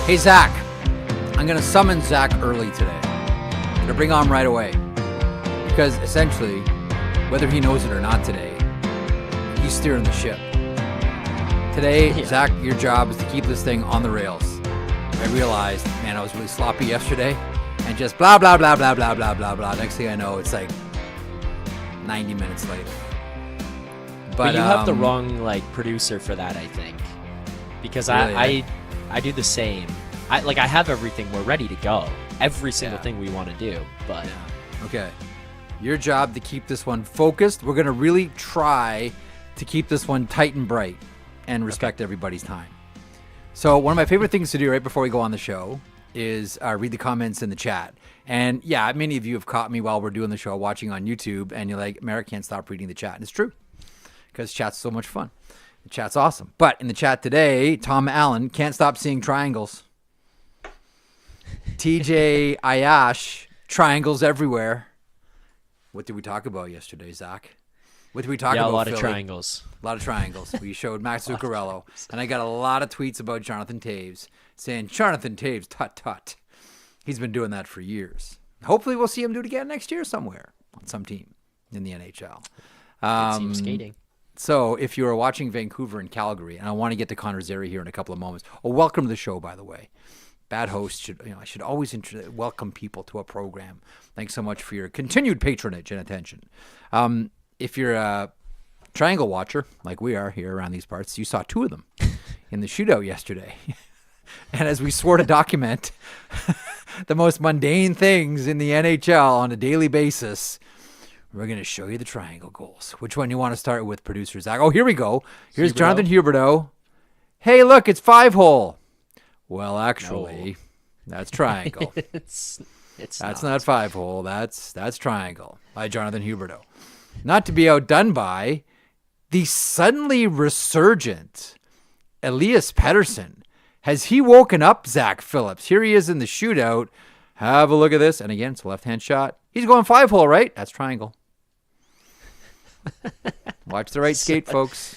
Hey, Zach, I'm going to summon Zach early today. I'm going to bring on right away. Because essentially, whether he knows it or not today, he's steering the ship. Today, Zach, your job is to keep this thing on the rails. I realized, man, I was really sloppy yesterday. And just blah, blah, blah, blah, blah, blah, blah, blah. Next thing I know, it's like 90 minutes later. But you have the wrong producer for that, I think. Because really, I do the same. I have everything. We're ready to go. Every single thing we want to do. But okay. Your job to keep this one focused. We're going to really try to keep this one tight and bright and respect everybody's time. So one of my favorite things to do right before we go on the show is read the comments in the chat. And yeah, many of you have caught me while we're doing the show watching on YouTube, and you're like, Marek can't stop reading the chat. And it's true, because chat's so much fun. The chat's awesome. But in the chat today, Tom Allen can't stop seeing triangles. TJ Ayash, triangles everywhere. What did we talk about yesterday, Zach? What did we talk about? A lot Philly? of triangles. A lot of triangles. We showed Max Zuccarello, and I got a lot of tweets about Jonathan Toews saying, Jonathan Toews, tut-tut. He's been doing that for years. Hopefully we'll see him do it again next year somewhere on some team in the NHL. Good team skating. So if you are watching Vancouver and Calgary, and I want to get to Connor Zary here in a couple of moments. Oh, welcome to the show, by the way. Bad host I should always welcome people to a program. Thanks so much for your continued patronage and attention. If you're a triangle watcher, like we are here around these parts, you saw two of them in the shootout yesterday. And as we swore to document the most mundane things in the NHL on a daily basis, we're going to show you the triangle goals. Which one you want to start with, producer Zach? Oh, here we go. Here's Huberdeau. Jonathan Huberdeau. Hey, look, it's 5-hole. Well, actually, that's triangle. That's not 5-hole. That's triangle by Jonathan Huberdeau. Not to be outdone by the suddenly resurgent Elias Pettersson. Has he woken up, Zach Phillips? Here he is in the shootout. Have a look at this. And again, it's a left-hand shot. He's going 5-hole, right? That's triangle. Watch the right skate, folks.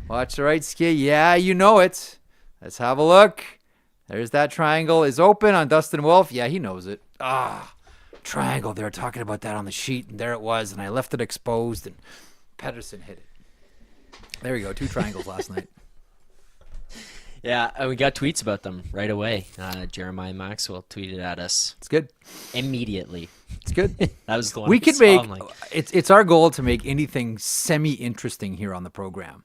Watch the right skate. Yeah, you know it. Let's have a look. There's that triangle is open on Dustin Wolf. Yeah, he knows it. Triangle. They were talking about that on the sheet, and there it was, and I left it exposed, and Pettersson hit it. There we go. 2 triangles last night. Yeah, and we got tweets about them right away. Jeremiah Maxwell tweeted at us. It's good. Immediately. It's good. That was the one we could make. It's our goal to make anything semi-interesting here on the program.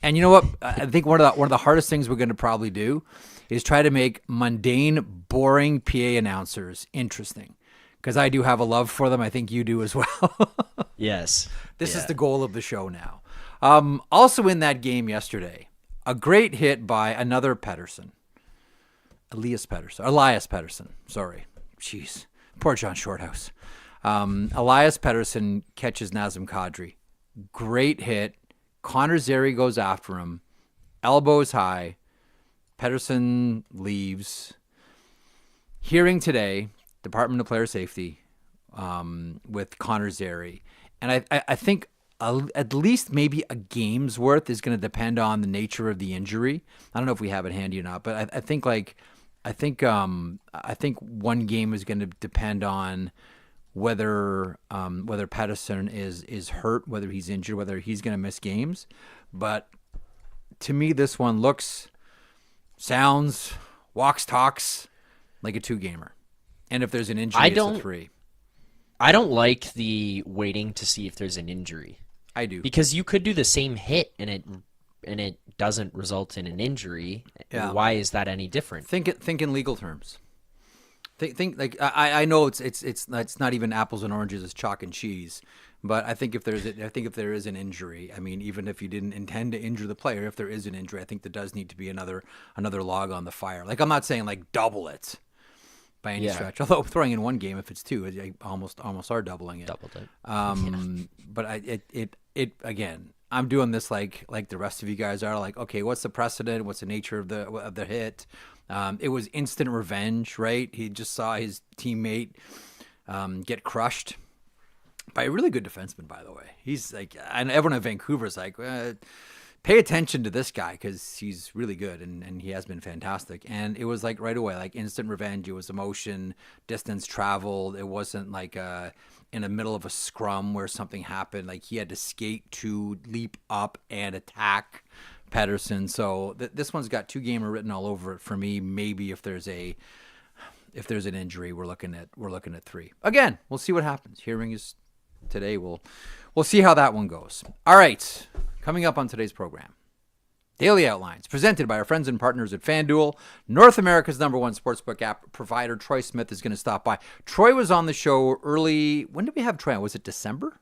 And you know what? I think one of the hardest things we're going to probably do is try to make mundane, boring PA announcers interesting. Because I do have a love for them. I think you do as well. Yes. This is the goal of the show now. Also in that game yesterday, a great hit by another Pettersson. Elias Pettersson. Sorry. Jeez. Poor John Shorthouse. Elias Pettersson catches Nazem Kadri. Great hit. Connor Zary goes after him. Elbows high. Pettersson leaves. Hearing today, Department of Player Safety with Connor Zary. And I think at least maybe a game's worth is going to depend on the nature of the injury. I don't know if we have it handy or not, but I think one game is going to depend on whether Pettersson is hurt, whether he's injured, whether he's going to miss games. But to me, this one looks, sounds, walks, talks like a 2-gamer. And if there's an injury, it's a 3. I don't like the waiting to see if there's an injury. I do. Because you could do the same hit and it doesn't result in an injury. Yeah. Why is that any different? Think in legal terms. Think like I know it's not even apples and oranges, it's chalk and cheese. But I think if there is an injury, I mean, even if you didn't intend to injure the player, if there is an injury, I think there does need to be another log on the fire. Like, I'm not saying like double it by any stretch. Although throwing in one game, if it's 2, I almost are doubling it. Doubled it. But it again, I'm doing this like the rest of you guys are. Like, okay, what's the precedent? What's the nature of the hit? It was instant revenge, right? He just saw his teammate get crushed by a really good defenseman, by the way. He's like, and everyone in Vancouver's like, pay attention to this guy because he's really good and he has been fantastic. And it was like right away, like instant revenge. It was emotion, distance traveled. It wasn't like in the middle of a scrum where something happened. Like he had to skate to leap up and attack Pettersson. So this one's got 2-gamer written all over it for me. Maybe if there's an injury, we're looking at 3. Again, we'll see what happens. Hearing is today. We'll see how that one goes. All right. Coming up on today's program, Daily Outlines, presented by our friends and partners at FanDuel, North America's #1 sportsbook app provider. Troy Smith is going to stop by. Troy was on the show early. When did we have Troy on? Was it December?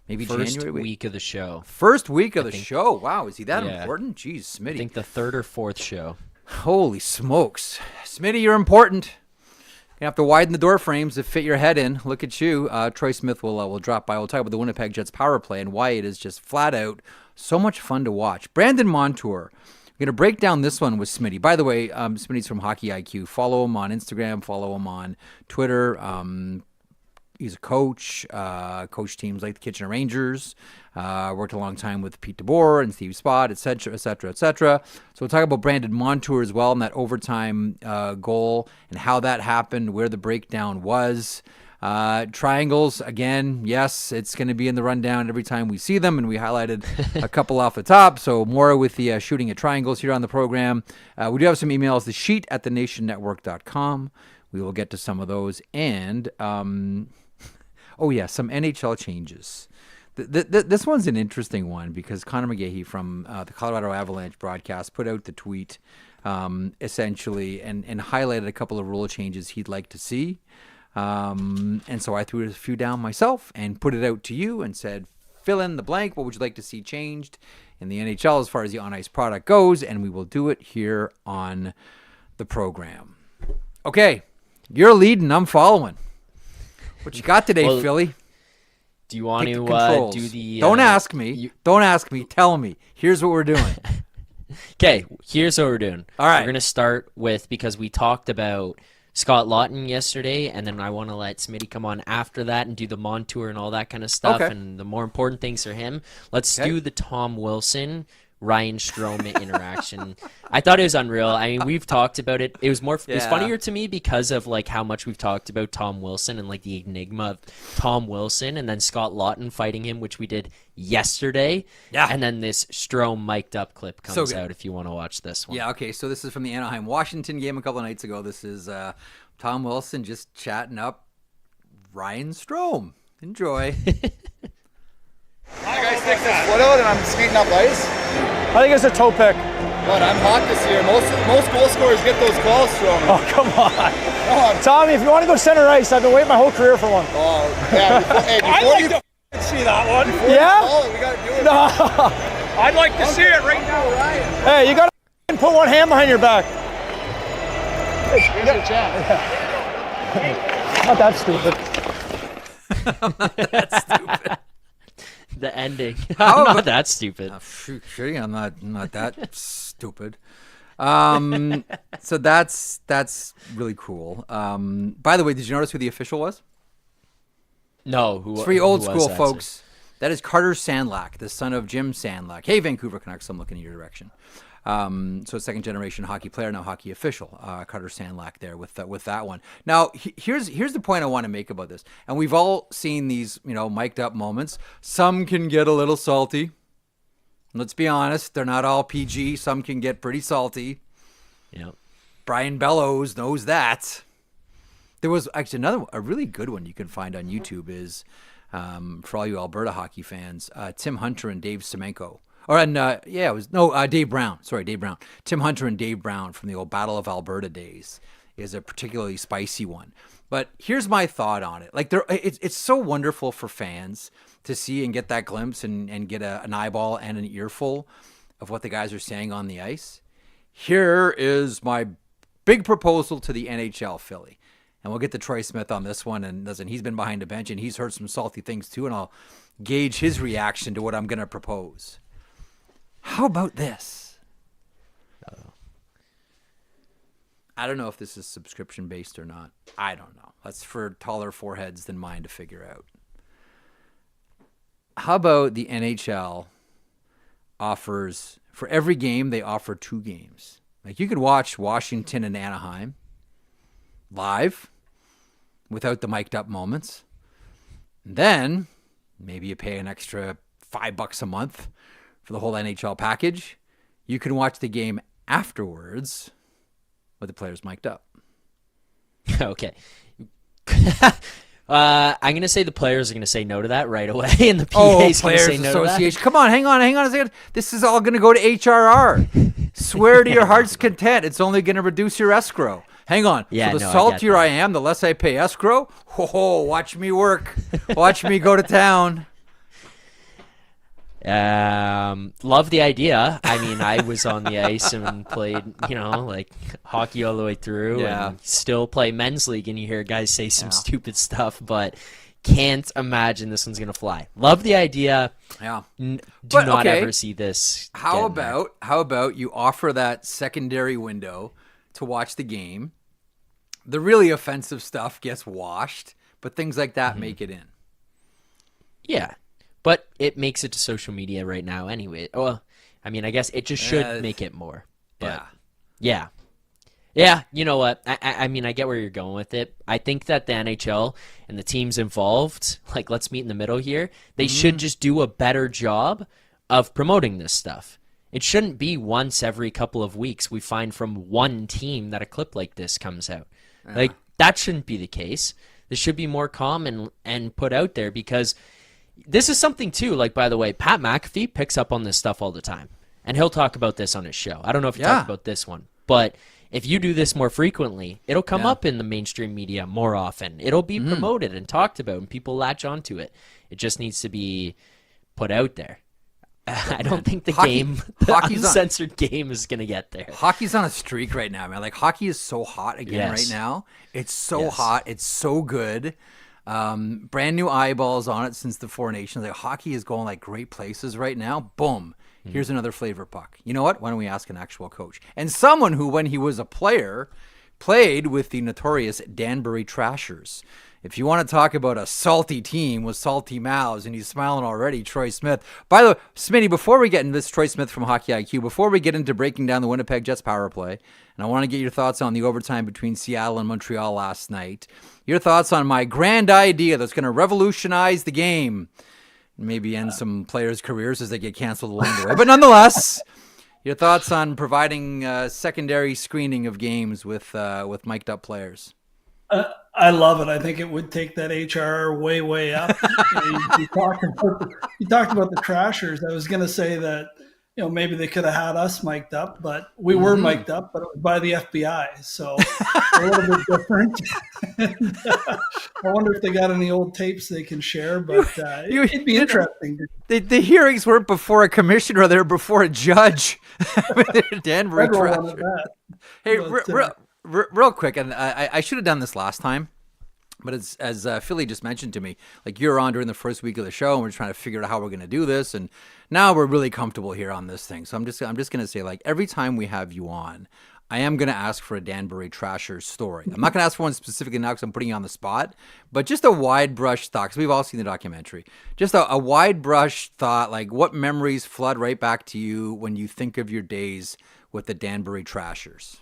Maybe January? First week of the show. First week of the show. Wow, is he that important? Jeez, Smitty. I think the 3rd or 4th show. Holy smokes. Smitty, you're important. You have to widen the door frames to fit your head in. Look at you. Troy Smith will drop by. We'll talk about the Winnipeg Jets Powerplay and why it is just flat out so much fun to watch. Brandon Montour. We're going to break down this one with Smitty. By the way, Smitty's from HockeyIQ. Follow him on Instagram. Follow him on Twitter. He's a coach. Coach teams like the Kitchener Rangers. Worked a long time with Pete DeBoer and Steve Spott, et cetera, et cetera, et cetera. So we'll talk about Brandon Montour as well and that overtime goal and how that happened, where the breakdown was. Triangles, again, yes, it's going to be in the rundown every time we see them, and we highlighted a couple off the top. So more with the shooting at triangles here on the program. We do have some emails, the sheet at thenationnetwork.com. We will get to some of those. And, some NHL changes. This one's an interesting one because Connor McGahey from the Colorado Avalanche broadcast put out the tweet essentially and highlighted a couple of rule changes he'd like to see. And so I threw a few down myself and put it out to you and said, fill in the blank. What would you like to see changed in the NHL as far as the on-ice product goes? And we will do it here on the program. Okay, you're leading. I'm following. What you got today, Philly? Do you want to do the... Don't ask me. Don't ask me. Tell me. Here's what we're doing. Okay, here's what we're doing. All right. We're going to start with, because we talked about Scott Laughton yesterday, and then I want to let Smitty come on after that and do the Montour and all that kind of stuff, and the more important things for him. Let's do the Tom Wilson, Ryan Strome interaction. I thought it was unreal. I mean, we've talked about it. It was more. It was funnier to me because of like how much we've talked about Tom Wilson and like the enigma of Tom Wilson, and then Scott Laughton fighting him, which we did yesterday. Yeah. And then this Strome mic'd up clip comes out if you want to watch this one. Yeah. Okay. So this is from the Anaheim Washington game a couple of nights ago. This is Tom Wilson just chatting up Ryan Strome. Enjoy. My guy sticks his foot out and I'm skating up ice. I think it's a toe pick. But I'm hot this year. Most goal scorers get those calls from me. Oh, come on. Tommy, if you want to go center ice, I've been waiting my whole career for one. Oh, yeah. I'd like to see that one. Yeah? We got to do it. No. I'd like to see it right now, Ryan. Hey, you got to put one hand behind your back. Here's your chance. Not that stupid. That's stupid. The ending. I'm not that stupid. I'm not that stupid. So that's really cool. By the way, did you notice who the official was? No, it's for you old school folks. That is Carter Sandlack, the son of Jim Sandlack. Hey, Vancouver Canucks, I'm looking in your direction. So second generation hockey player, now hockey official, Carter Sandlack there with that one. Now here's the point I want to make about this. And we've all seen these, mic'd up moments. Some can get a little salty. Let's be honest, they're not all PG. Some can get pretty salty. Yeah. Brian Bellows knows that. There was actually a really good one you can find on YouTube is for all you Alberta hockey fans, Tim Hunter and Dave Semenko. Dave Brown. Sorry, Dave Brown. Tim Hunter and Dave Brown from the old Battle of Alberta days is a particularly spicy one. But here's my thought on it. Like, it's so wonderful for fans to see and get that glimpse and get an eyeball and an earful of what the guys are saying on the ice. Here is my big proposal to the NHL, Philly. And we'll get to Troy Smith on this one. And listen, he's been behind the bench and he's heard some salty things too. And I'll gauge his reaction to what I'm going to propose. How about this? I don't know if this is subscription-based or not. I don't know. That's for taller foreheads than mine to figure out. How about the NHL offers, for every game, they offer 2 games. Like you could watch Washington and Anaheim live without the mic'd up moments. And then maybe you pay an extra $5 a month for the whole NHL package. You can watch the game afterwards with the players mic'd up. Okay. I'm going to say the players are going to say no to that right away, and the PA's going to say no to that. Come on, hang on a second. This is all going to go to HRR. Swear to your heart's content. It's only going to reduce your escrow. Hang on. Yeah, so the saltier I am, the less I pay escrow. Oh, watch me work. Watch me go to town. Love the idea. I mean, I was on the ice and played, like hockey all the way through, and still play men's league, and you hear guys say some stupid stuff, but can't imagine this one's gonna fly. Love the idea. Yeah. Do not ever see this. How about you offer that secondary window to watch the game? The really offensive stuff gets washed, but things like that make it in. Yeah. But it makes it to social media right now anyway. Well, I mean, I guess it just should make it more. But yeah. You know what? I mean, I get where you're going with it. I think that the NHL and the teams involved, like, let's meet in the middle here, they should just do a better job of promoting this stuff. It shouldn't be once every couple of weeks we find from one team that a clip like this comes out. Like, that shouldn't be the case. This should be more common and put out there, because this is something too, like, by the way, Pat McAfee picks up on this stuff all the time, and he'll talk about this on his show. I don't know if he talked about this one, but if you do this more frequently, it'll come up in the mainstream media more often. It'll be promoted and talked about, and people latch onto it. It just needs to be put out there. I don't think the uncensored game is going to get there. Hockey's on a streak right now, man. Like, hockey is so hot again right now. It's so hot. It's so good. Brand new eyeballs on it since the Four Nations. Like, hockey is going like great places right now. Boom. Here's another flavor puck. You know what? Why don't we ask an actual coach? And someone who, when he was a player, played with the notorious Danbury Trashers. If you want to talk about a salty team with salty mouths, and he's smiling already, Troy Smith. By the way, Smitty, before we get into this, Troy Smith from HockeyIQ, before we get into breaking down the Winnipeg Jets power play, and I want to get your thoughts on the overtime between Seattle and Montreal last night, your thoughts on my grand idea that's going to revolutionize the game, maybe end some players' careers as they get canceled along the way. But nonetheless, your thoughts on providing secondary screening of games with mic'd up players. I love it. I think it would take that HR way up. You talked about the Trashers. I was going to say that, maybe they could have had us mic'd up, but we were mic'd up, but it was by the FBI. So a little bit different. And, I wonder if they got any old tapes they can share, but it'd be interesting. The hearings weren't before a commissioner. They were before a judge. Danbury Trashers. Hey, real quick, and I should have done this last time, but as Philly just mentioned to me, like, you're on during the first week of the show, and we're trying to figure out how we're going to do this, and now we're really comfortable here on this thing. So I'm just going to say, like, every time we have you on, I am going to ask for a Danbury Trashers story. I'm not going to ask for one specifically now because I'm putting you on the spot, but just a wide brush thought, because we've all seen the documentary. Just a wide brush thought, like, what memories flood right back to you when you think of your days with the Danbury Trashers?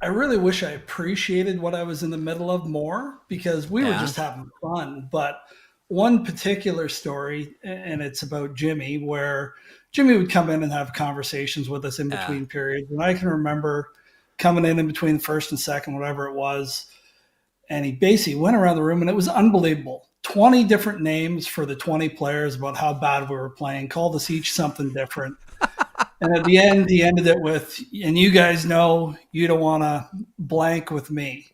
I really wish I appreciated what I was in the middle of more, because we were just having fun. But one particular story, and it's about Jimmy, where Jimmy would come in and have conversations with us in between periods. And I can remember coming in between first and second, whatever it was, and he basically went around the room, and it was unbelievable. 20 different names for the 20 players about how bad we were playing, called us each something different. And at the end, he ended it with, and you guys know you don't want to blank with me.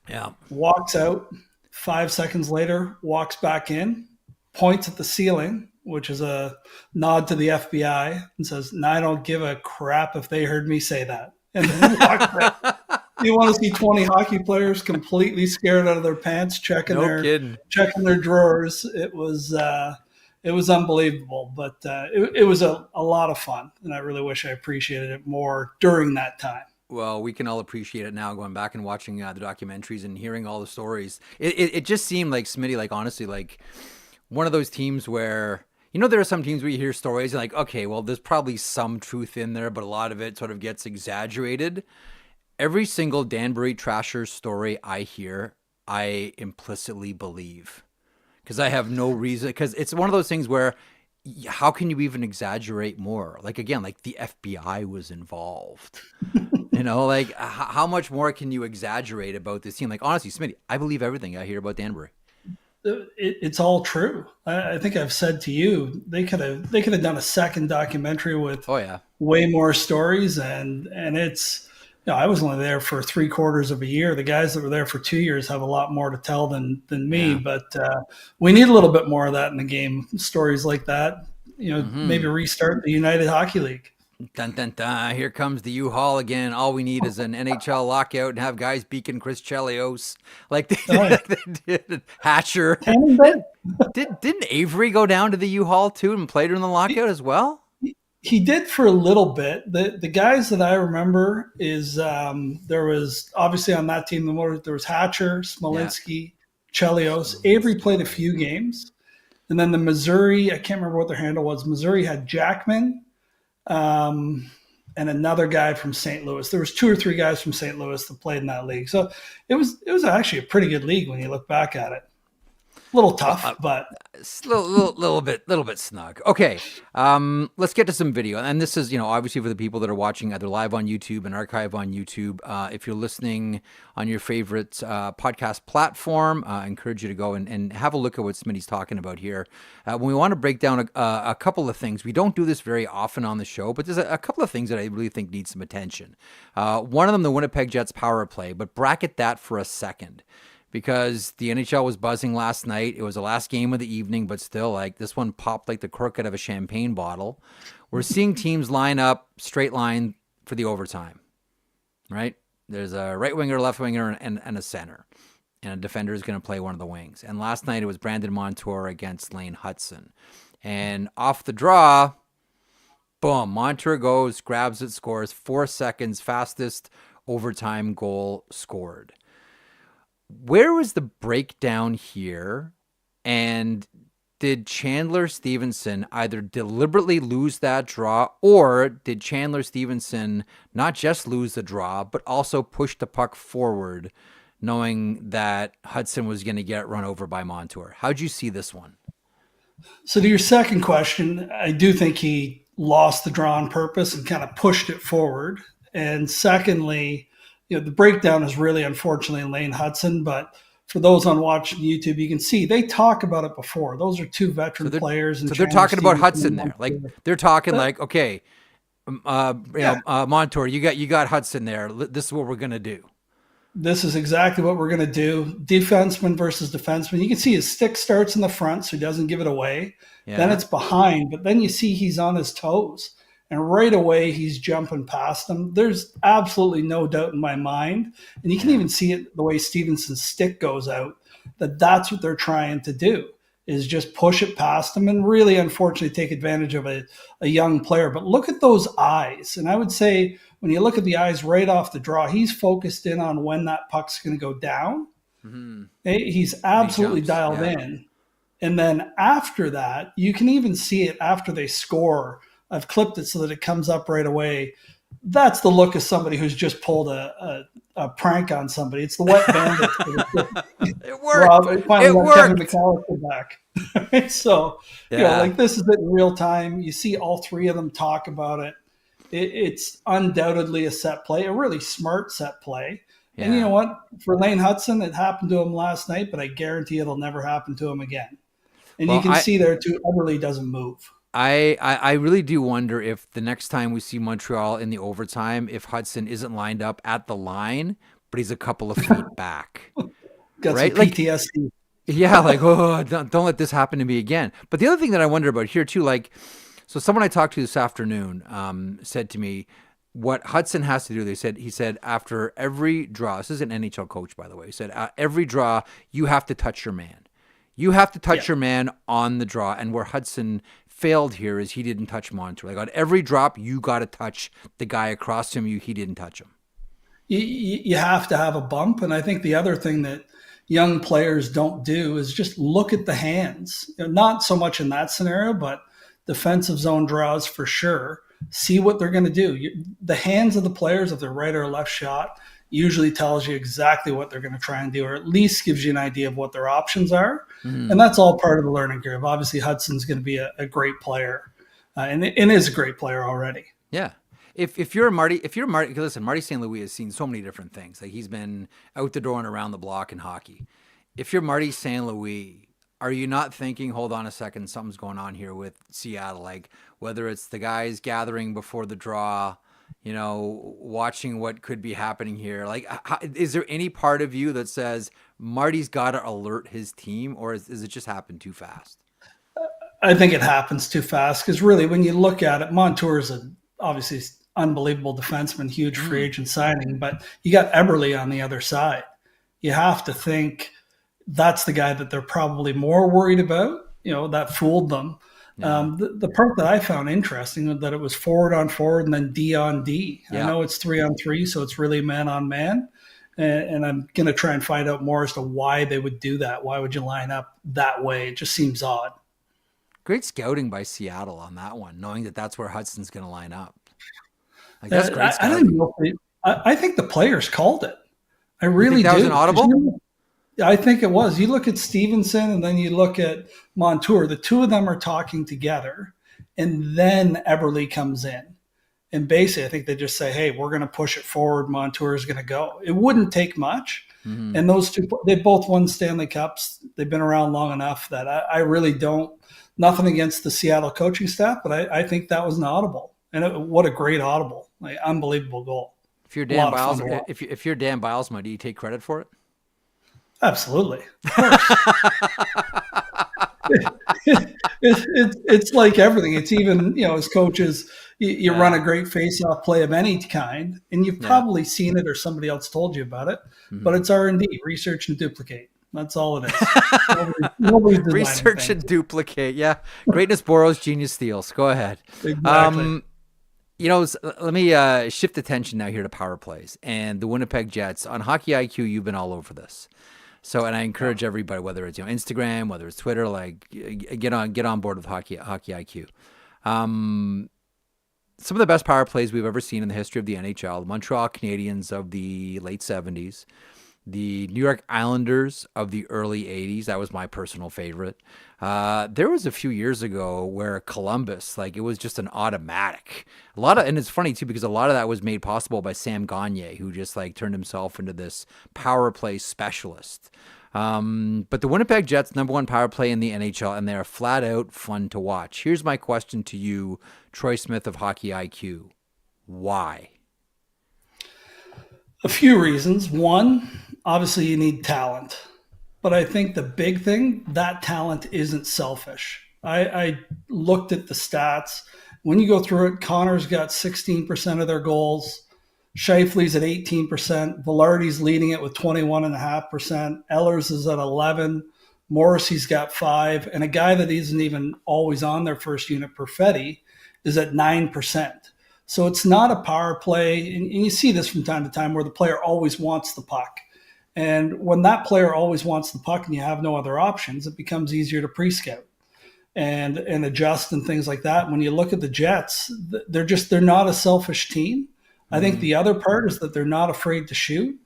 Yeah. Walks out. 5 seconds later, walks back in, points at the ceiling, which is a nod to the FBI, and says, "No, I don't give a crap if they heard me say that." And then he walks out. You want to see 20 hockey players completely scared out of their pants, checking their drawers. It was unbelievable, but it was a lot of fun, and I really wish I appreciated it more during that time. Well, we can all appreciate it now, going back and watching the documentaries and hearing all the stories. It just seemed like, Smitty, like, honestly, like one of those teams where, You know, there are some teams where you hear stories and like, okay, well, there's probably some truth in there, but a lot of it sort of gets exaggerated. Every single Danbury Trashers story I hear, I implicitly believe, because I have no reason, because it's one of those things where how can you even exaggerate more? Like, again, like the FBI was involved, you know, like how much more can you exaggerate about this team? Like, honestly, Smitty, I believe everything I hear about Danbury. It's all true. I think I've said to you, they could have done a second documentary with way more stories, and it's, you know, I was only there for 3/4 of a year. The guys that were there for 2 years have a lot more to tell than me, but we need a little bit more of that in the game. Stories like that, you know, maybe restart the United Hockey League. Dun, dun, dun. Here comes the U-Haul again. All we need is an NHL lockout and have guys beacon Chris Chelios like they did Hatcher. Didn't Avery go down to the U-Haul too and play during the lockout as well? He did for a little bit. The guys that I remember is there was obviously on that team there was Hatcher, Smolinski, Chelios. Avery played a few games, and then the Missouri, I can't remember what their handle was. Missouri had Jackman. And another guy from St. Louis. There was 2 or 3 guys from St. Louis that played in that league. So it was actually a pretty good league when you look back at it. A little tough, but little bit snug. Okay, let's get to some video. And this is, you know, obviously for the people that are watching either live on YouTube and archive on YouTube. If you're listening on your favorite podcast platform, I encourage you to go and have a look at what Smitty's talking about here. When we want to break down a couple of things, we don't do this very often on the show, but there's a couple of things that I really think need some attention. One of them, the Winnipeg Jets power play, but bracket that for a second. Because the NHL was buzzing last night. It was the last game of the evening, but still, like, this one popped like the cork out of a champagne bottle. We're seeing teams line up straight line for the overtime, right? There's a right winger, left winger, and a center. And a defender is going to play one of the wings. And last night it was Brandon Montour against Lane Hudson. And off the draw, boom, Montour goes, grabs it, scores. 4 seconds, fastest overtime goal scored. Where was the breakdown here? And did Chandler Stevenson either deliberately lose that draw, or did Chandler Stevenson not just lose the draw, but also push the puck forward, knowing that Hudson was going to get run over by Montour? How'd you see this one? So to your second question, I do think he lost the draw on purpose and kind of pushed it forward. And secondly, you know, the breakdown is really, unfortunately, Lane Hudson, but for those on watching YouTube, you can see they talk about it before. Those are 2 veteran players. And so they're talking about Hudson there. Like, they're talking like, okay, Montour, you got Hudson there. This is what we're going to do. This is exactly what we're going to do. Defenseman versus defenseman. You can see his stick starts in the front, so he doesn't give it away. Yeah. Then it's behind, but then you see he's on his toes. And right away, he's jumping past them. There's absolutely no doubt in my mind. And you can even see it the way Stevenson's stick goes out, that's what they're trying to do, is just push it past him and really, unfortunately, take advantage of a young player. But look at those eyes. And I would say when you look at the eyes right off the draw, he's focused in on when that puck's going to go down. Mm-hmm. He's absolutely dialed in. And then after that, you can even see it after they score. I've clipped it so that it comes up right away. That's the look of somebody who's just pulled a prank on somebody. It's the wet bandit. It worked. It worked. Kevin McAllister back. So, you know, like, this is it in real time. You see all 3 of them talk about it. It's undoubtedly a set play, a really smart set play. Yeah. And you know what? For Lane Hudson, it happened to him last night, but I guarantee it'll never happen to him again. And you can see there too, Eberle doesn't move. I really do wonder if the next time we see Montreal in the overtime, if Hudson isn't lined up at the line, but he's a couple of feet back. Got right? Some PTSD. Like, yeah, like, oh, don't let this happen to me again. But the other thing that I wonder about here too, like, so someone I talked to this afternoon said to me, what Hudson has to do, he said after every draw, this is an NHL coach, by the way, he said, every draw, you have to touch your man. You have to touch your man on the draw. And where Hudson failed here is he didn't touch Montour. Like, on every drop, you got to touch the guy across from you. He didn't touch him. You have to have a bump. And I think the other thing that young players don't do is just look at the hands. Not so much in that scenario, but defensive zone draws for sure. See what they're going to do. The hands of the players, if they're right or left shot, usually tells you exactly what they're going to try and do, or at least gives you an idea of what their options are. And that's all part of the learning curve. Obviously, Hudson's going to be a great player, and is a great player already. Yeah. If you're Marty, listen, Marty St. Louis has seen so many different things. Like, he's been out the door and around the block in hockey. If you're Marty St. Louis, are you not thinking, hold on a second, something's going on here with Seattle? Like, whether it's the guys gathering before the draw, watching what could be happening here. Like, is there any part of you that says Marty's got to alert his team, or is it just happened too fast? I think it happens too fast, because really, when you look at it, Montour is obviously unbelievable defenseman, huge free agent signing, but you got Eberle on the other side. You have to think that's the guy that they're probably more worried about, that fooled them. Yeah. The part that I found interesting was that it was forward on forward and then D on D. Yeah. I know it's 3-on-3, so it's really man on man. And I'm going to try and find out more as to why they would do that. Why would you line up that way? It just seems odd. Great scouting by Seattle on that one, knowing that that's where Hudson's going to line up. Like, that's great scouting. I don't know. I think the players called it. I really do. That was an audible? I think it was. You look at Stevenson and then you look at Montour. The two of them are talking together, and then Eberle comes in. And basically, I think they just say, hey, we're going to push it forward. Montour is going to go. It wouldn't take much. Mm-hmm. And those two, they both won Stanley Cups. They've been around long enough that I really don't, nothing against the Seattle coaching staff, but I think that was an audible. And what a great audible. Like, unbelievable goal. If you're Dan Bilesma, if you're Dan Bilesma, do you take credit for it? Absolutely. Of it's like everything. It's even, as coaches, you run a great face-off play of any kind, and you've probably seen it or somebody else told you about it, but it's R&D, research and duplicate. That's all it is. Nobody's research and duplicate. Yeah. Greatness borrows, genius steals. Go ahead. Exactly. Let me shift attention now here to power plays and the Winnipeg Jets. On HockeyIQ, you've been all over this. So, and I encourage everybody, whether it's Instagram, whether it's Twitter, like get on board with HockeyIQ. Some of the best power plays we've ever seen in the history of the NHL: the Montreal Canadiens of the late 70s, the New York Islanders of the early 80s. That was my personal favorite. There was a few years ago where Columbus, like, it was just an automatic. And it's funny too, because a lot of that was made possible by Sam Gagner, who just turned himself into this power play specialist. But the Winnipeg Jets, #1 power play in the NHL, and they're flat out fun to watch. Here's my question to you, Troy Smith of HockeyIQ. Why? A few reasons. One, obviously you need talent. But I think the big thing, that talent isn't selfish. I looked at the stats. When you go through it, Connor's got 16% of their goals. Scheifele's at 18%. Velarde's leading it with 21.5%. Ehlers is at 11%. Morrissey's got 5%. And a guy that isn't even always on their first unit, Perfetti, is at 9%. So it's not a power play. And you see this from time to time where the player always wants the puck. And when that player always wants the puck and you have no other options, it becomes easier to pre-scout and adjust and things like that. When you look at the Jets, they're not a selfish team. I think the other part is that they're not afraid to shoot.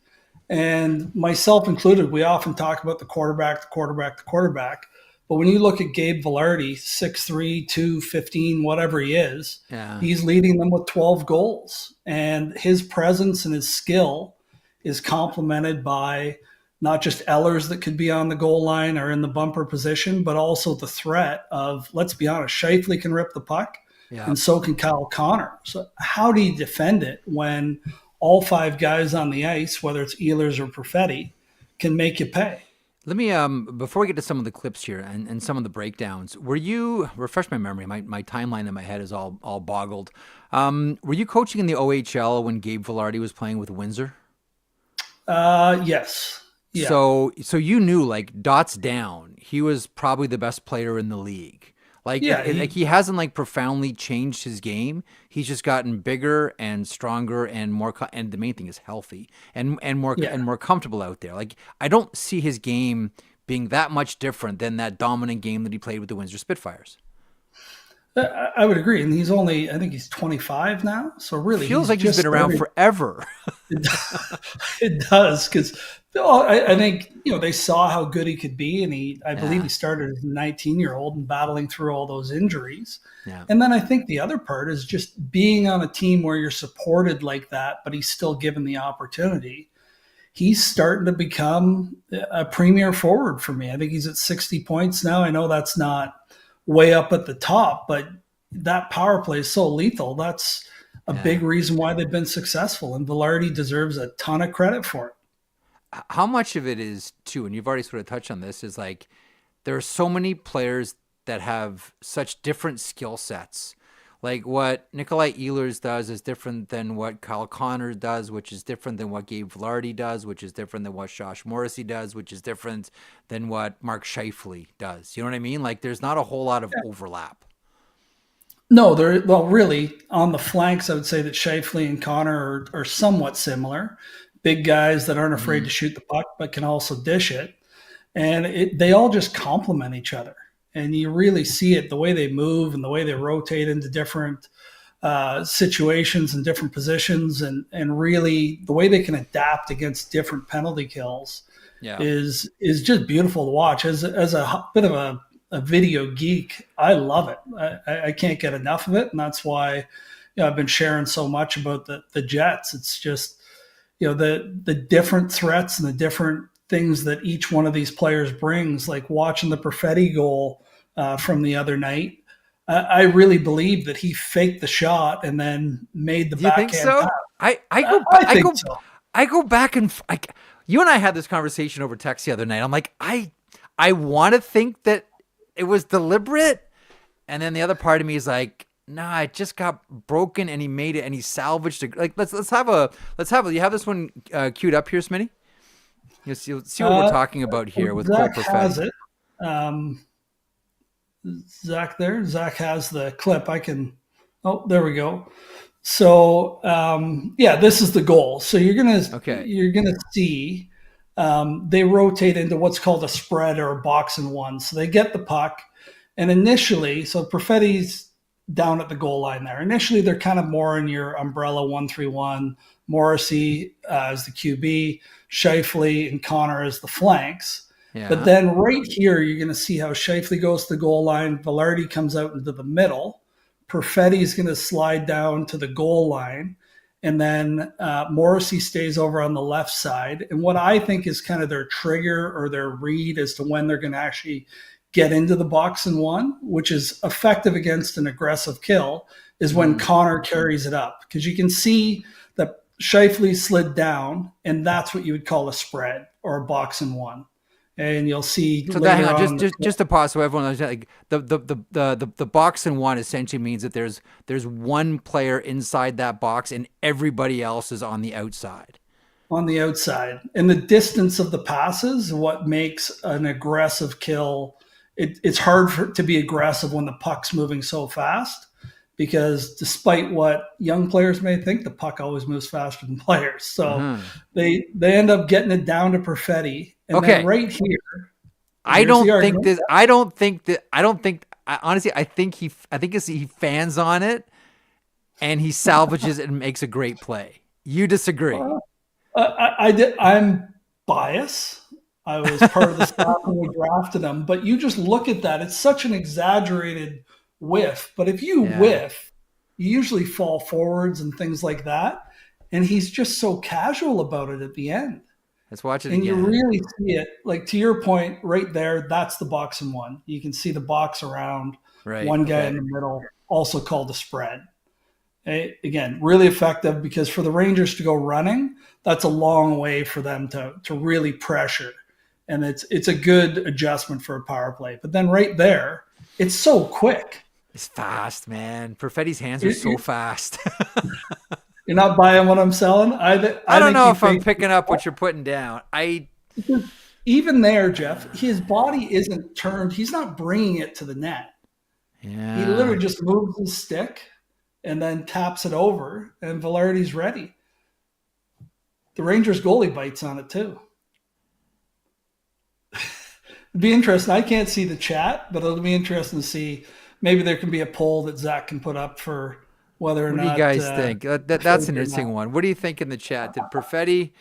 And myself included, we often talk about the quarterback. But when you look at Gabe Vilardi, 6'3", 215, whatever he is, he's leading them with 12 goals. And his presence and his skill is complemented by not just Ehlers that could be on the goal line or in the bumper position, but also the threat of, let's be honest, Scheifele can rip the puck, and so can Kyle Connor. So how do you defend it when all 5 guys on the ice, whether it's Ehlers or Perfetti, can make you pay? Let me, before we get to some of the clips here and some of the breakdowns, refresh my memory, my timeline in my head is all boggled. Were you coaching in the OHL when Gabe Vilardi was playing with Windsor? Yes. Yeah. So you knew, dots down, he was probably the best player in the league. Like, Yeah, like he hasn't like profoundly changed his game. He's just gotten bigger and stronger and more. And the main thing is healthy and more comfortable out there. Like, I don't see his game being that much different than that dominant game that he played with the Windsor Spitfires. I would agree, and I think he's 25 now. So really, feels like he's been around forever. It does, because I think they saw how good he could be, and I believe he started as a 19-year-old and battling through all those injuries. Yeah. And then I think the other part is just being on a team where you're supported like that, but he's still given the opportunity. He's starting to become a premier forward for me. I think he's at 60 points now. I know that's not way up at the top, but that power play is so lethal. That's a big reason why they've been successful, and Velarde deserves a ton of credit for it. How much of it is too, and you've already sort of touched on this, is like there are so many players that have such different skill sets. Like what Nikolai Ehlers does is different than what Kyle Connor does, which is different than what Gabe Velarde does, which is different than what Josh Morrissey does, which is different than what Mark Scheifele does. You know what I mean? Like there's not a whole lot of overlap. No, really on the flanks, I would say that Scheifele and Connor are somewhat similar. Big guys that aren't afraid to shoot the puck, but can also dish it. And they all just complement each other. And you really see it, the way they move and the way they rotate into different situations and different positions, and really the way they can adapt against different penalty kills is just beautiful to watch. As a bit of a video geek, I love it. I can't get enough of it, and that's why I've been sharing so much about the Jets. It's just the different threats and the different things that each one of these players brings. Like watching the Perfetti goal from the other night, I really believe that he faked the shot and then made the backhand. You think so? I go back and you and I had this conversation over text the other night. I'm like, I want to think that it was deliberate, and then the other part of me is like, nah, it just got broken and he made it and he salvaged it. Like let's have you have this one queued up here, Smitty? You'll see what we're talking about here with Cole Perfetti. Has it. Zach there. Zach has the clip. There we go. So this is the goal. So you're gonna see they rotate into what's called a spread or a box and one. So they get the puck, and initially, so Perfetti's down at the goal line there. Initially, they're kind of more in your umbrella 1-3-1. Morrissey as the QB, Scheifele and Connor as the flanks. Yeah. But then right here, you're going to see how Scheifele goes to the goal line. Velarde comes out into the middle. Perfetti is going to slide down to the goal line. And then Morrissey stays over on the left side. And what I think is kind of their trigger or their read as to when they're going to actually get into the box and one, which is effective against an aggressive kill, is when Connor carries it up. Because you can see that Scheifele slid down, and that's what you would call a spread or a box and one. And you'll see. So that, hang on, just to pause, so everyone knows, like the box and one essentially means that there's one player inside that box and everybody else is on the outside. On the outside, and the distance of the passes, what makes an aggressive kill. It's hard to be aggressive when the puck's moving so fast, because despite what young players may think, the puck always moves faster than players. So they end up getting it down to Perfetti. And then right here, I think he fans on it and he salvages it and makes a great play. You disagree? I'm biased. I was part of the staff when we drafted him, but you just look at that. It's such an exaggerated whiff, but if you whiff, you usually fall forwards and things like that. And he's just so casual about it at the end. Let's watch it and again. You really see it. Like to your point right there, that's the box and one. You can see the box around one guy in the middle, also called a spread. Again, really effective, because for the Rangers to go running, that's a long way for them to really pressure. And it's a good adjustment for a power play. But then right there, it's so quick. It's fast, man. Perfetti's hands are so fast. You're not buying what I'm selling? I don't know if I'm picking up what you're putting down. Even there, Jeff, his body isn't turned. He's not bringing it to the net. Yeah. He literally just moves his stick and then taps it over, and Velarde's ready. The Rangers goalie bites on it too. It'd be interesting. I can't see the chat, but it'll be interesting to see. Maybe there can be a poll that Zach can put up for whether or not. What do you guys think? That's an interesting one. What do you think in the chat? Did Perfetti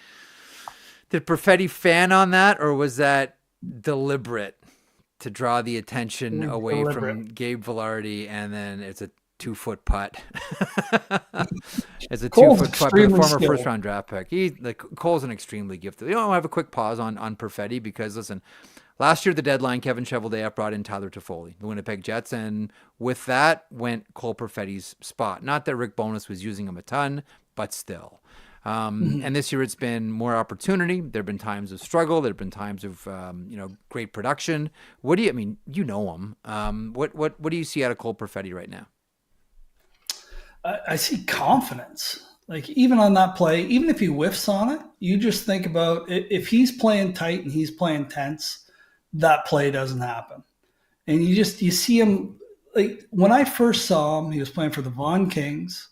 fan on that, or was that deliberate to draw the attention away from Gabe Velarde, and then it's a 2-foot putt? It's a 2-foot putt for the former first-round draft pick. Cole's an extremely gifted. I have a quick pause on Perfetti because, listen, last year at the deadline, Kevin Cheveldayoff brought in Tyler Toffoli, the Winnipeg Jets, and with that went Cole Perfetti's spot. Not that Rick Bowness was using him a ton, but still. And this year it's been more opportunity. There have been times of struggle. There have been times of great production. What do you know him? What do you see out of Cole Perfetti right now? I see confidence. Like, even on that play, even if he whiffs on it, you just think about if he's playing tight and he's playing tense, that play doesn't happen. And you see him, like, when I first saw him, he was playing for the Vaughan Kings.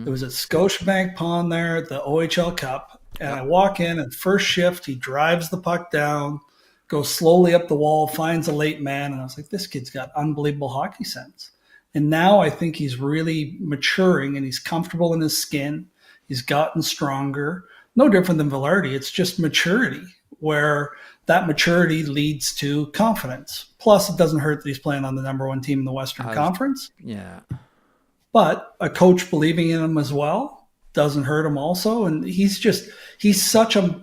It was at Scotiabank Pond there at the OHL Cup. And I walk in, and first shift, he drives the puck down, goes slowly up the wall, finds a late man. And I was like, this kid's got unbelievable hockey sense. And now I think he's really maturing, and he's comfortable in his skin. He's gotten stronger. No different than Velarde. It's just maturity, where that maturity leads to confidence. Plus, it doesn't hurt that he's playing on the number one team in the Western Conference. Yeah. But a coach believing in him as well doesn't hurt him also. And he's such a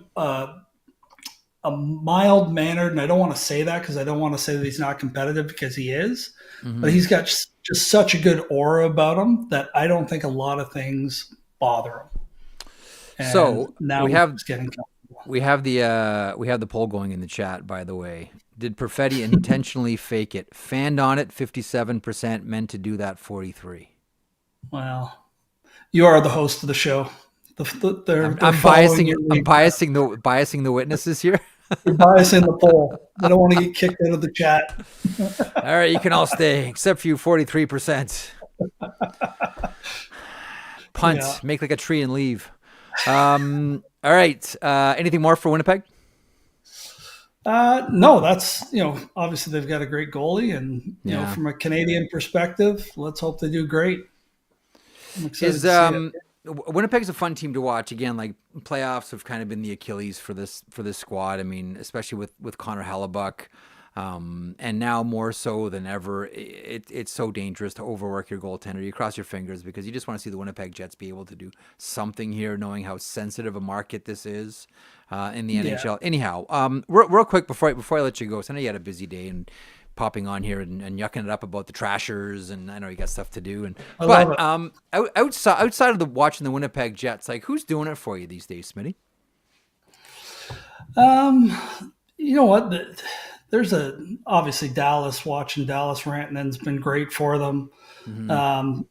mild-mannered, and I don't want to say that because I don't want to say that he's not competitive, because he is. But he's got just such a good aura about him that I don't think a lot of things bother him. And so now we have getting we have the poll going in the chat, by the way. Did Perfetti intentionally fake it? Fanned on it 57%, meant to do that 43%. Well, you are the host of the show. I'm biasing the witnesses here. You're biasing the poll. I don't want to get kicked out of the chat. All right, you can all stay, except for you, 43%. Punt, make like a tree and leave. All right, anything more for Winnipeg? No, that's, obviously they've got a great goalie, and from a Canadian perspective, let's hope they do great. I'm excited to see it. Winnipeg's a fun team to watch. Again, like, playoffs have kind of been the Achilles for this squad. I mean, especially with Connor Hellebuck, and now more so than ever, it's so dangerous to overwork your goaltender. You cross your fingers because you just want to see the Winnipeg Jets be able to do something here, knowing how sensitive a market this is in the NHL. Anyhow, real quick before I let you go, so I know you had a busy day and popping on here and yucking it up about the Trashers, and I know you got stuff to do. Outside of watching the Winnipeg Jets, like, who's doing it for you these days, Smitty? You know what? There's obviously Dallas. Watching Dallas Rantanen's been great for them. The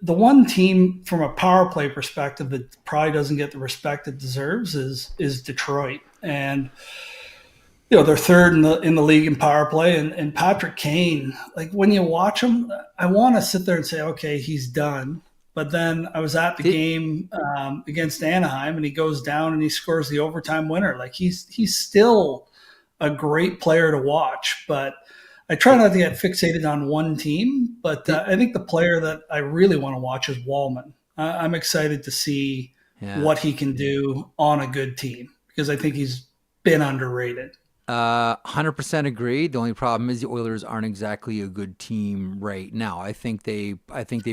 one team from a power play perspective that probably doesn't get the respect it deserves is Detroit, and they're third in the league in power play. And Patrick Kane, like, when you watch him, I want to sit there and say, okay, he's done. But then I was at the game against Anaheim, and he goes down and he scores the overtime winner. Like, he's still a great player to watch. But I try not to get fixated on one team. But I think the player that I really want to watch is Wallman. I'm excited to see what he can do on a good team, because I think he's been underrated. 100% agree. The only problem is the Oilers aren't exactly a good team right now. I think they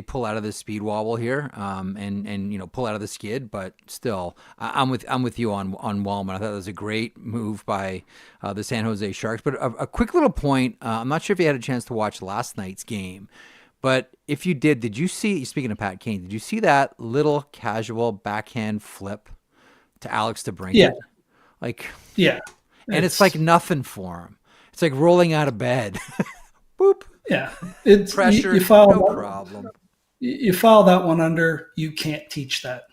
pull out of the speed wobble here, and pull out of the skid. But still, I'm with you on Wallman. I thought that was a great move by the San Jose Sharks. But a quick little point. I'm not sure if you had a chance to watch last night's game, but if you did you see? Speaking of Pat Kane, did you see that little casual backhand flip to Alex DeBrincat? Yeah. And it's like nothing for him. It's like rolling out of bed. Boop. Yeah. It's pressure. You file no problem. You file that one under. You can't teach that.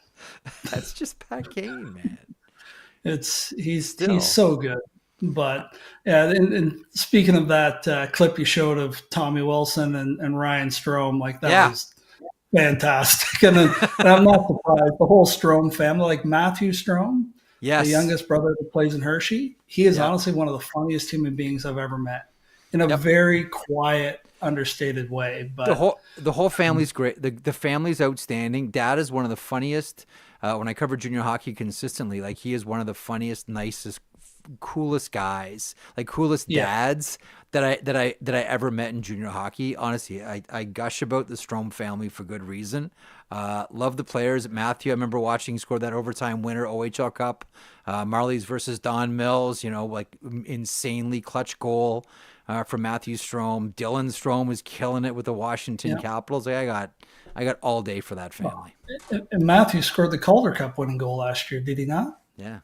That's just Pat Kane, man. He's so good. But yeah, and speaking of that clip you showed of Tommy Wilson and Ryan Strome, like that was fantastic. And I'm not surprised. The whole Strome family, like Matthew Strome, the youngest brother that plays in Hershey, he is honestly one of the funniest human beings I've ever met in a very quiet, understated way. But the whole family's great. The family's outstanding. Dad is one of the funniest. When I cover junior hockey consistently, like he is one of the funniest, nicest, coolest guys, like coolest dads that I ever met in junior hockey. Honestly, I gush about the Strome family for good reason. Love the players. Matthew, I remember watching score that overtime winner OHL Cup, Marlies versus Don Mills. Like insanely clutch goal from Matthew Strome. Dylan Strome was killing it with the Washington Capitals. Like, I got all day for that family. And Matthew scored the Calder Cup winning goal last year, did he not? Yeah.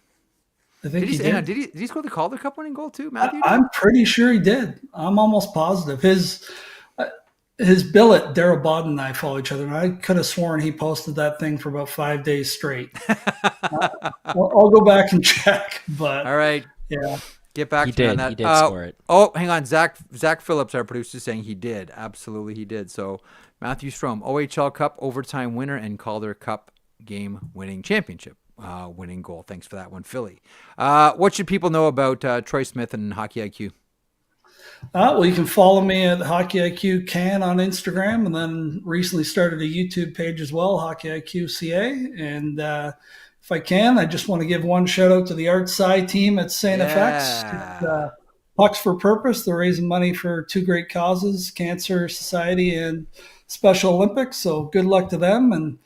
I think he did. Did he score the Calder Cup winning goal too, Matthew? I'm pretty sure he did. I'm almost positive. His billet, Darryl Bodden and I follow each other, and I could have sworn he posted that thing for about 5 days straight. I'll go back and check. But all right. Yeah. Get back to me on that. He did score it. Oh, hang on. Zach Phillips, our producer, saying he did. Absolutely, he did. So Matthew Strome, OHL Cup overtime winner and Calder Cup game winning championship winning goal. Thanks for that one, Philly. What should people know about Troy Smith and HockeyIQ? Well, you can follow me at HockeyIQ Can on Instagram, and then recently started a YouTube page as well, HockeyIQ CA. And if I can, I just want to give one shout out to the Art Sci team at St. FX. Pucks for Purpose. They're raising money for two great causes, Cancer Society and Special Olympics. So good luck to them. And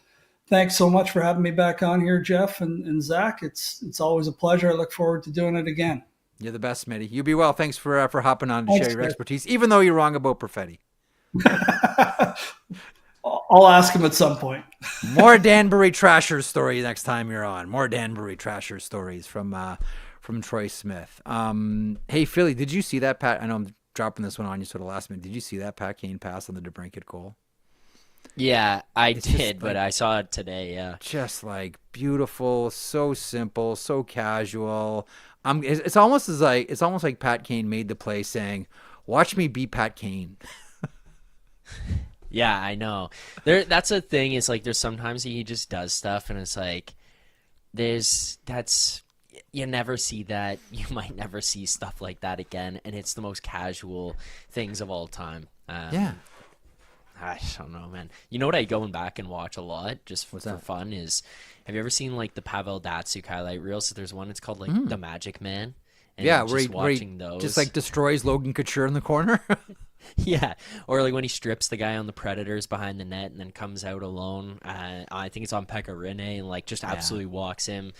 thanks so much for having me back on here, Jeff and Zach. It's always a pleasure. I look forward to doing it again. You're the best, Smitty. You be well. Thanks for hopping on to share your expertise, even though you're wrong about Perfetti. I'll ask him at some point. More Danbury Trashers story next time you're on. More Danbury Trashers stories from Troy Smith. Hey, Philly, did you see that, Pat? I know I'm dropping this one on you sort of last minute. Did you see that Pat Kane pass on the DeBrincat goal? Yeah, I did, but I saw it today, yeah. Just like beautiful, so simple, so casual. It's almost like Pat Kane made the play saying, "Watch me beat Pat Kane." Yeah, I know. That's the thing, is like there's sometimes he just does stuff and it's like you never see that. You might never see stuff like that again, and it's the most casual things of all time. Yeah. I don't know, man. You know what I go back and watch a lot just for fun is, have you ever seen like the Pavel Datsyuk highlight reels? There's one, it's called like The Magic Man. And yeah, where he those. Just like destroys Logan Couture in the corner. Yeah, or like when he strips the guy on the Predators behind the net and then comes out alone. I think it's on Pekka Rinne and like just absolutely walks him.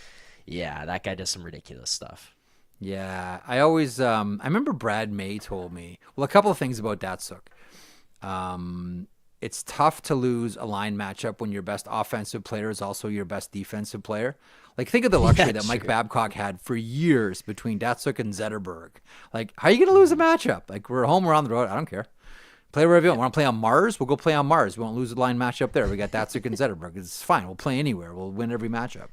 Yeah, that guy does some ridiculous stuff. Yeah, I always I remember Brad May told me, well, a couple of things about Datsyuk. It's tough to lose a line matchup when your best offensive player is also your best defensive player. Like, think of the luxury that Mike Babcock had for years between Datsyuk and Zetterberg. Like, how are you going to lose a matchup? Like, we're home, we're on the road. I don't care. Play wherever you want. Want to play on Mars? We'll go play on Mars. We won't lose a line matchup there. We got Datsyuk and Zetterberg. It's fine. We'll play anywhere. We'll win every matchup.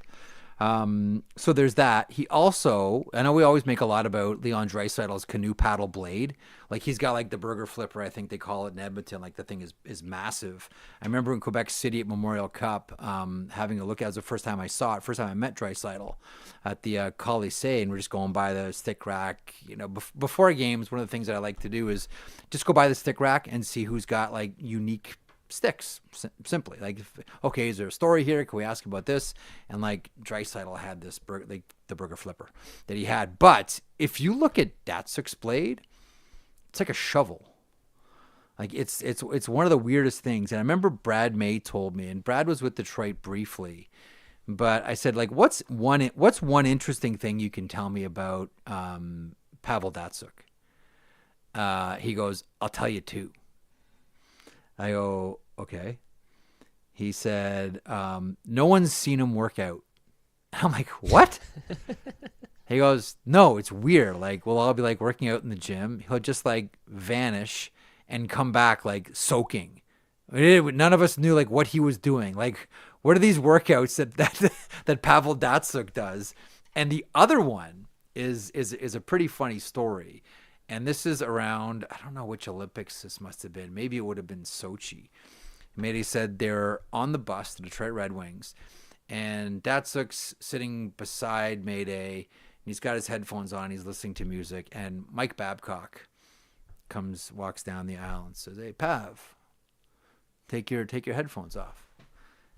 So there's that. He also, I know we always make a lot about Leon Draisaitl's canoe paddle blade. Like, he's got like the burger flipper, I think they call it in Edmonton. Like, the thing is massive. I remember in Quebec City at Memorial Cup, having a look at it. It was the first time I saw it, first time I met Draisaitl at the Colisée, and we're just going by the stick rack. You know, before games, one of the things that I like to do is just go by the stick rack and see who's got like unique sticks, simply. Like, okay, is there a story here? Can we ask about this? And like Draisaitl had this the burger flipper that he had. But if you look at Datsyuk's blade, it's like a shovel. Like, it's one of the weirdest things. And I remember Brad May told me, and Brad was with Detroit briefly, but I said, like, what's one interesting thing you can tell me about Pavel Datsyuk? He goes, I'll tell you two. I go, okay. He said, no one's seen him work out. I'm like, what? He goes, no, it's weird. Like, we'll all be like working out in the gym. He'll just like vanish and come back like soaking. None of us knew like what he was doing. Like, what are these workouts that Pavel Datsyuk does? And the other one is a pretty funny story. And this is around, I don't know which Olympics this must have been. Maybe it would have been Sochi. Matey said they're on the bus, the Detroit Red Wings, and Datsuk's sitting beside Mayday, and he's got his headphones on, he's listening to music, and Mike Babcock walks down the aisle and says, "Hey, Pav, take your headphones off."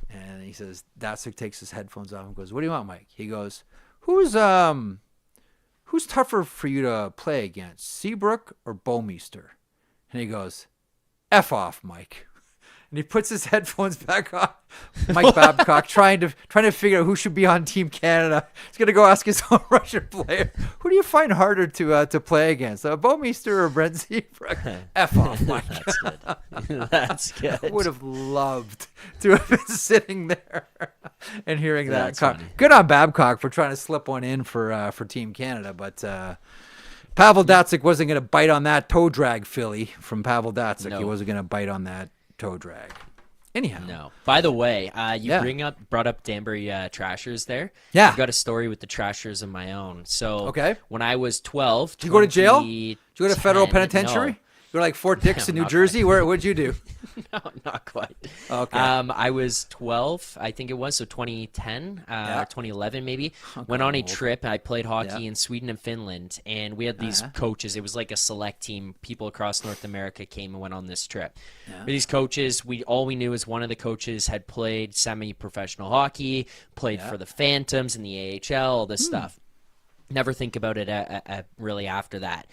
And he says, Datsuk takes his headphones off and goes, "What do you want, Mike?" He goes, Who's tougher for you to play against, Seabrook or Bouwmeester?" And he goes, "F off, Mike." And he puts his headphones back on. Mike Babcock trying to figure out who should be on Team Canada. He's gonna go ask his own Russian player, "Who do you find harder to play against, Bouwmeester or Brent Seabrook?" F off, Mike. That's good. That's good. I would have loved to have been sitting there and hearing that. That's funny. Good on Babcock for trying to slip one in for Team Canada, but Pavel Datsuk wasn't going to bite on that toe drag, Philly, from Pavel Datsuk. No. He wasn't going to bite on that toe drag. Anyhow. No. By the way, you brought up Danbury Trashers there. Yeah. I've got a story with the Trashers of my own. So Okay. when I was 12, Did you go to jail? Did you go to federal penitentiary? No. You were like Fort Dix in New not Jersey? What'd you do? No, not quite. Okay. I was 12, I think it was, so 2010, or 2011 maybe. Went on a trip. I played hockey in Sweden and Finland, and we had these coaches. It was like a select team. People across North America came and went on this trip. But these coaches, all we knew is one of the coaches had played semi-professional hockey, played for the Phantoms in the AHL, all this stuff. Never think about it really after that.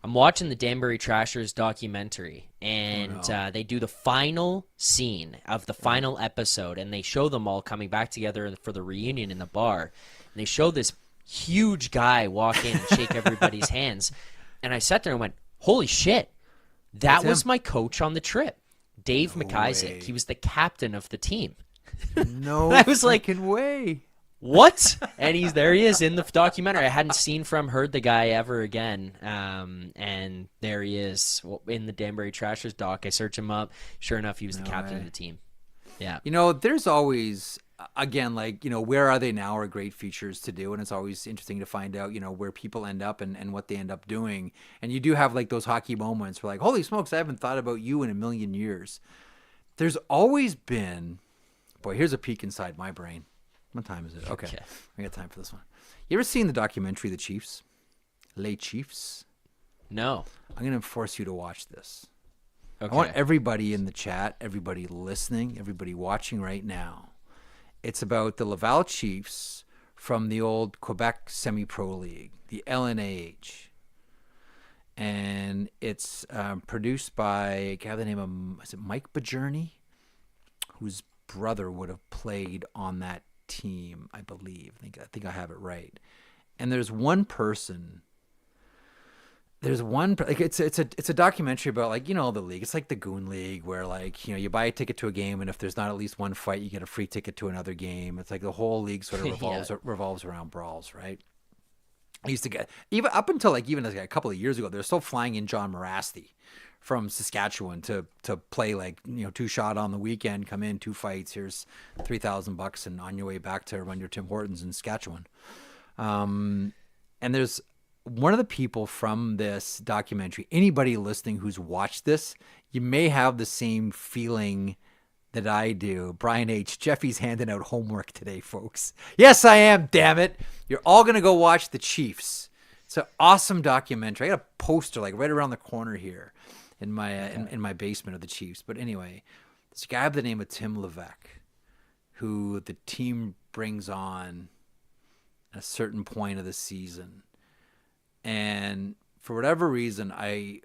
I'm watching the Danbury Trashers documentary, and they do the final scene of the final episode, and they show them all coming back together for the reunion in the bar. And they show this huge guy walk in and shake everybody's hands. And I sat there and went, holy shit, that was my coach on the trip, Dave McIsaac. He was the captain of the team. No I was like, way. What? And he is in the documentary. I hadn't heard the guy ever again. And there he is in the Danbury Trashers doc. I search him up. Sure enough, he was the captain of the team. Yeah. There's always, again, where are they now are great features to do. And it's always interesting to find out, where people end up and what they end up doing. And you do have those hockey moments where holy smokes, I haven't thought about you in a million years. There's always been, boy, here's a peek inside my brain. What time is it? Okay. I got time for this one. You ever seen the documentary, The Chiefs? Les Chiefs? No. I'm going to force you to watch this. Okay. I want everybody in the chat, everybody listening, everybody watching right now. It's about the Laval Chiefs from the old Quebec Semi-Pro League, the LNAH. And it's produced by a guy by the name of, is it Mike Bajerny? Whose brother would have played on that team, I believe. I think I have it right. And there's one person. It's a documentary about the league. It's like the Goon League where you buy a ticket to a game, and if there's not at least one fight, you get a free ticket to another game. It's like the whole league sort of revolves around brawls, right? I used to get even up until even a couple of years ago, they're still flying in John Morasti from Saskatchewan to play 2 shot on the weekend, come in 2 fights, here's $3,000 and on your way back to run your Tim Hortons in Saskatchewan. And there's one of the people from this documentary, anybody listening who's watched this, you may have the same feeling that I do. Brian H. Jeffy's handing out homework today, folks. Yes, I am, damn it. You're all going to go watch The Chiefs. It's an awesome documentary. I got a poster right around the corner here in my in my basement of the Chiefs. But anyway, this guy by the name of Tim Levesque, who the team brings on at a certain point of the season. And for whatever reason, I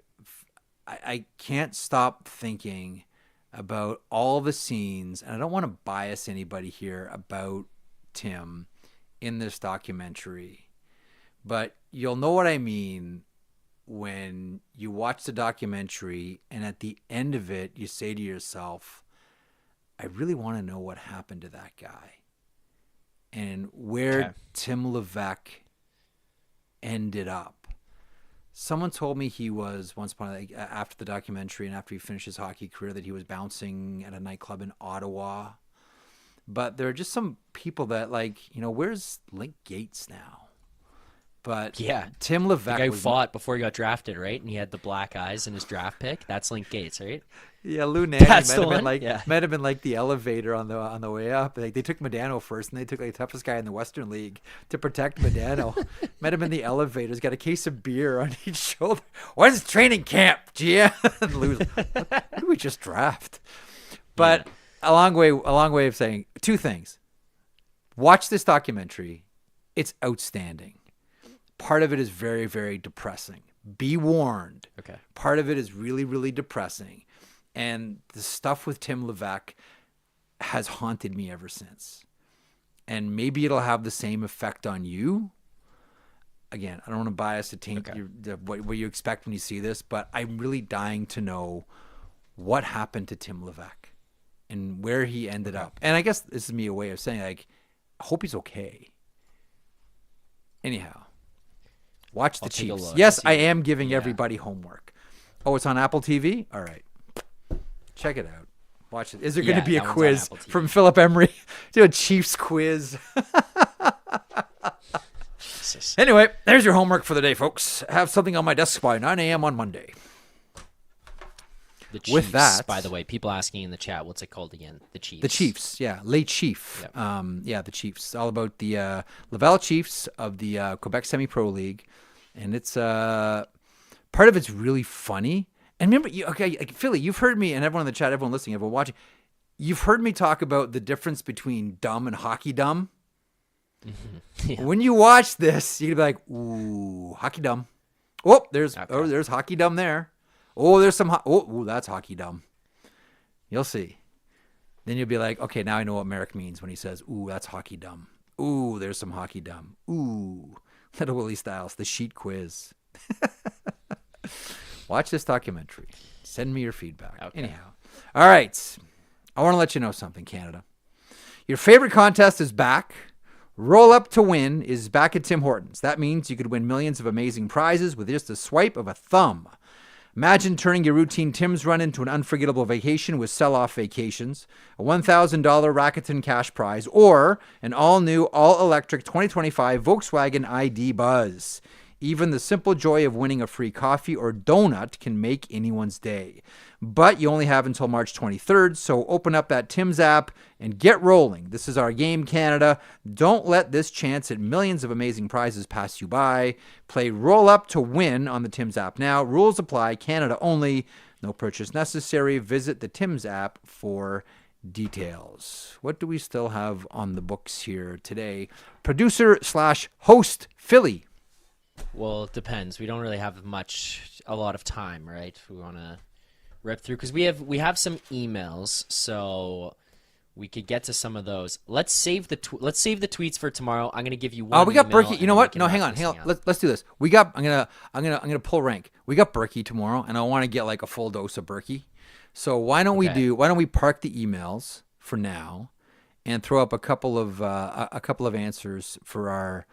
can't stop thinking about all the scenes, and I don't want to bias anybody here about Tim in this documentary, but you'll know what I mean when you watch the documentary and at the end of it, you say to yourself, I really want to know what happened to that guy and where Tim Levesque ended up. Someone told me he was once upon after the documentary and after he finished his hockey career that he was bouncing at a nightclub in Ottawa. But there are just some people that where's Link Gates now? But yeah, Tim Levesque, the guy who fought before he got drafted, right? And he had the black eyes in his draft pick. That's Link Gates, right? Yeah, Lou Nanny might That's the have been one? like Yeah. might have been like the elevator on the way up. Like they took Modano first, and they took like the toughest guy in the Western League to protect Modano. Might have been the elevator. He's got a case of beer on each shoulder. When's training camp, GM? And Lou's like, what did we just draft? But a long way of saying two things. Watch this documentary. It's outstanding. Part of it is very, very depressing. Be warned. Okay. Part of it is really, really depressing. And the stuff with Tim Levesque has haunted me ever since. And maybe it'll have the same effect on you. Again, I don't want to bias to taint what you expect when you see this, but I'm really dying to know what happened to Tim Levesque and where he ended up. And I guess this is me a way of saying, like, I hope he's okay. Anyhow. Watch the Chiefs. Yes, I am giving everybody homework. Oh, it's on Apple TV? All right. Check it out. Watch it. Is there going to be a quiz from Philip Emery? Do a Chiefs quiz. Anyway, there's your homework for the day, folks. Have something on my desk by 9 a.m. on Monday. The Chiefs, with that, by the way, people asking in the chat, what's it called again? The Chiefs. The Chiefs, yeah. Les Chiefs. Yep. The Chiefs. All about the Laval Chiefs of the Quebec Semi-Pro League. And it's part of it's really funny. And remember, Philly, you've heard me, and everyone in the chat, everyone listening, everyone watching, you've heard me talk about the difference between dumb and hockey dumb. Mm-hmm. Yeah. When you watch this, you'll be like, ooh, hockey dumb. Oh, there's hockey dumb there. Oh, there's some. That's hockey dumb. You'll see. Then you'll be like, okay, now I know what Marek means when he says, ooh, that's hockey dumb. Ooh, there's some hockey dumb. Ooh, Little Willie Styles, the sheet quiz. Watch this documentary. Send me your feedback. Okay. Anyhow. All right. I want to let you know something, Canada. Your favorite contest is back. Roll Up to Win is back at Tim Hortons. That means you could win millions of amazing prizes with just a swipe of a thumb. Imagine turning your routine Tim's run into an unforgettable vacation with Sell-Off Vacations, a $1,000 Rakuten cash prize, or an all-new, all-electric 2025 Volkswagen ID Buzz. Even the simple joy of winning a free coffee or donut can make anyone's day. But you only have until March 23rd, so open up that Tim's app and get rolling. This is our game, Canada. Don't let this chance at millions of amazing prizes pass you by. Play Roll Up to Win on the Tim's app now. Rules apply. Canada only. No purchase necessary. Visit the Tim's app for details. What do we still have on the books here today? Producer/host Philly. Well, it depends. We don't really have a lot of time, right? We want to rip through because we have some emails, so we could get to some of those. Let's save the tweets for tomorrow. I'm gonna give you one. Oh, we got email, Berkey. You know what? No, hang on. Let's do this. I'm gonna pull rank. We got Berkey tomorrow, and I want to get like a full dose of Berkey. So why don't we park the emails for now, and throw up a couple of answers for our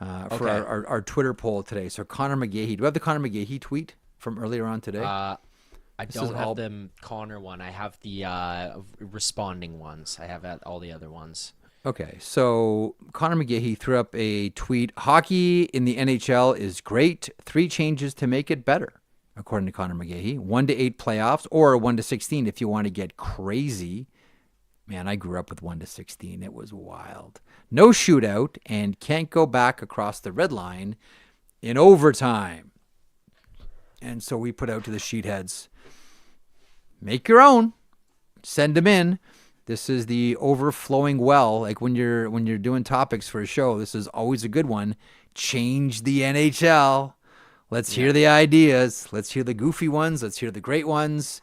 our Twitter poll today. So Connor McGahey. Do we have the Connor McGahey tweet from earlier on today? I don't have the Connor one. I have the responding ones. I have all the other ones. Okay, so Connor McGahey threw up a tweet. Hockey in the NHL is great. 3 changes to make it better, according to Connor McGahey. 1-8 playoffs or 1-16 if you want to get crazy. Man, I grew up with 1-16. It was wild. No shootout and can't go back across the red line in overtime. And so we put out to the Sheetheads, make your own. Send them in. This is the overflowing well. Like when you're doing topics for a show, this is always a good one. Change the NHL. Let's hear the ideas. Let's hear the goofy ones. Let's hear the great ones.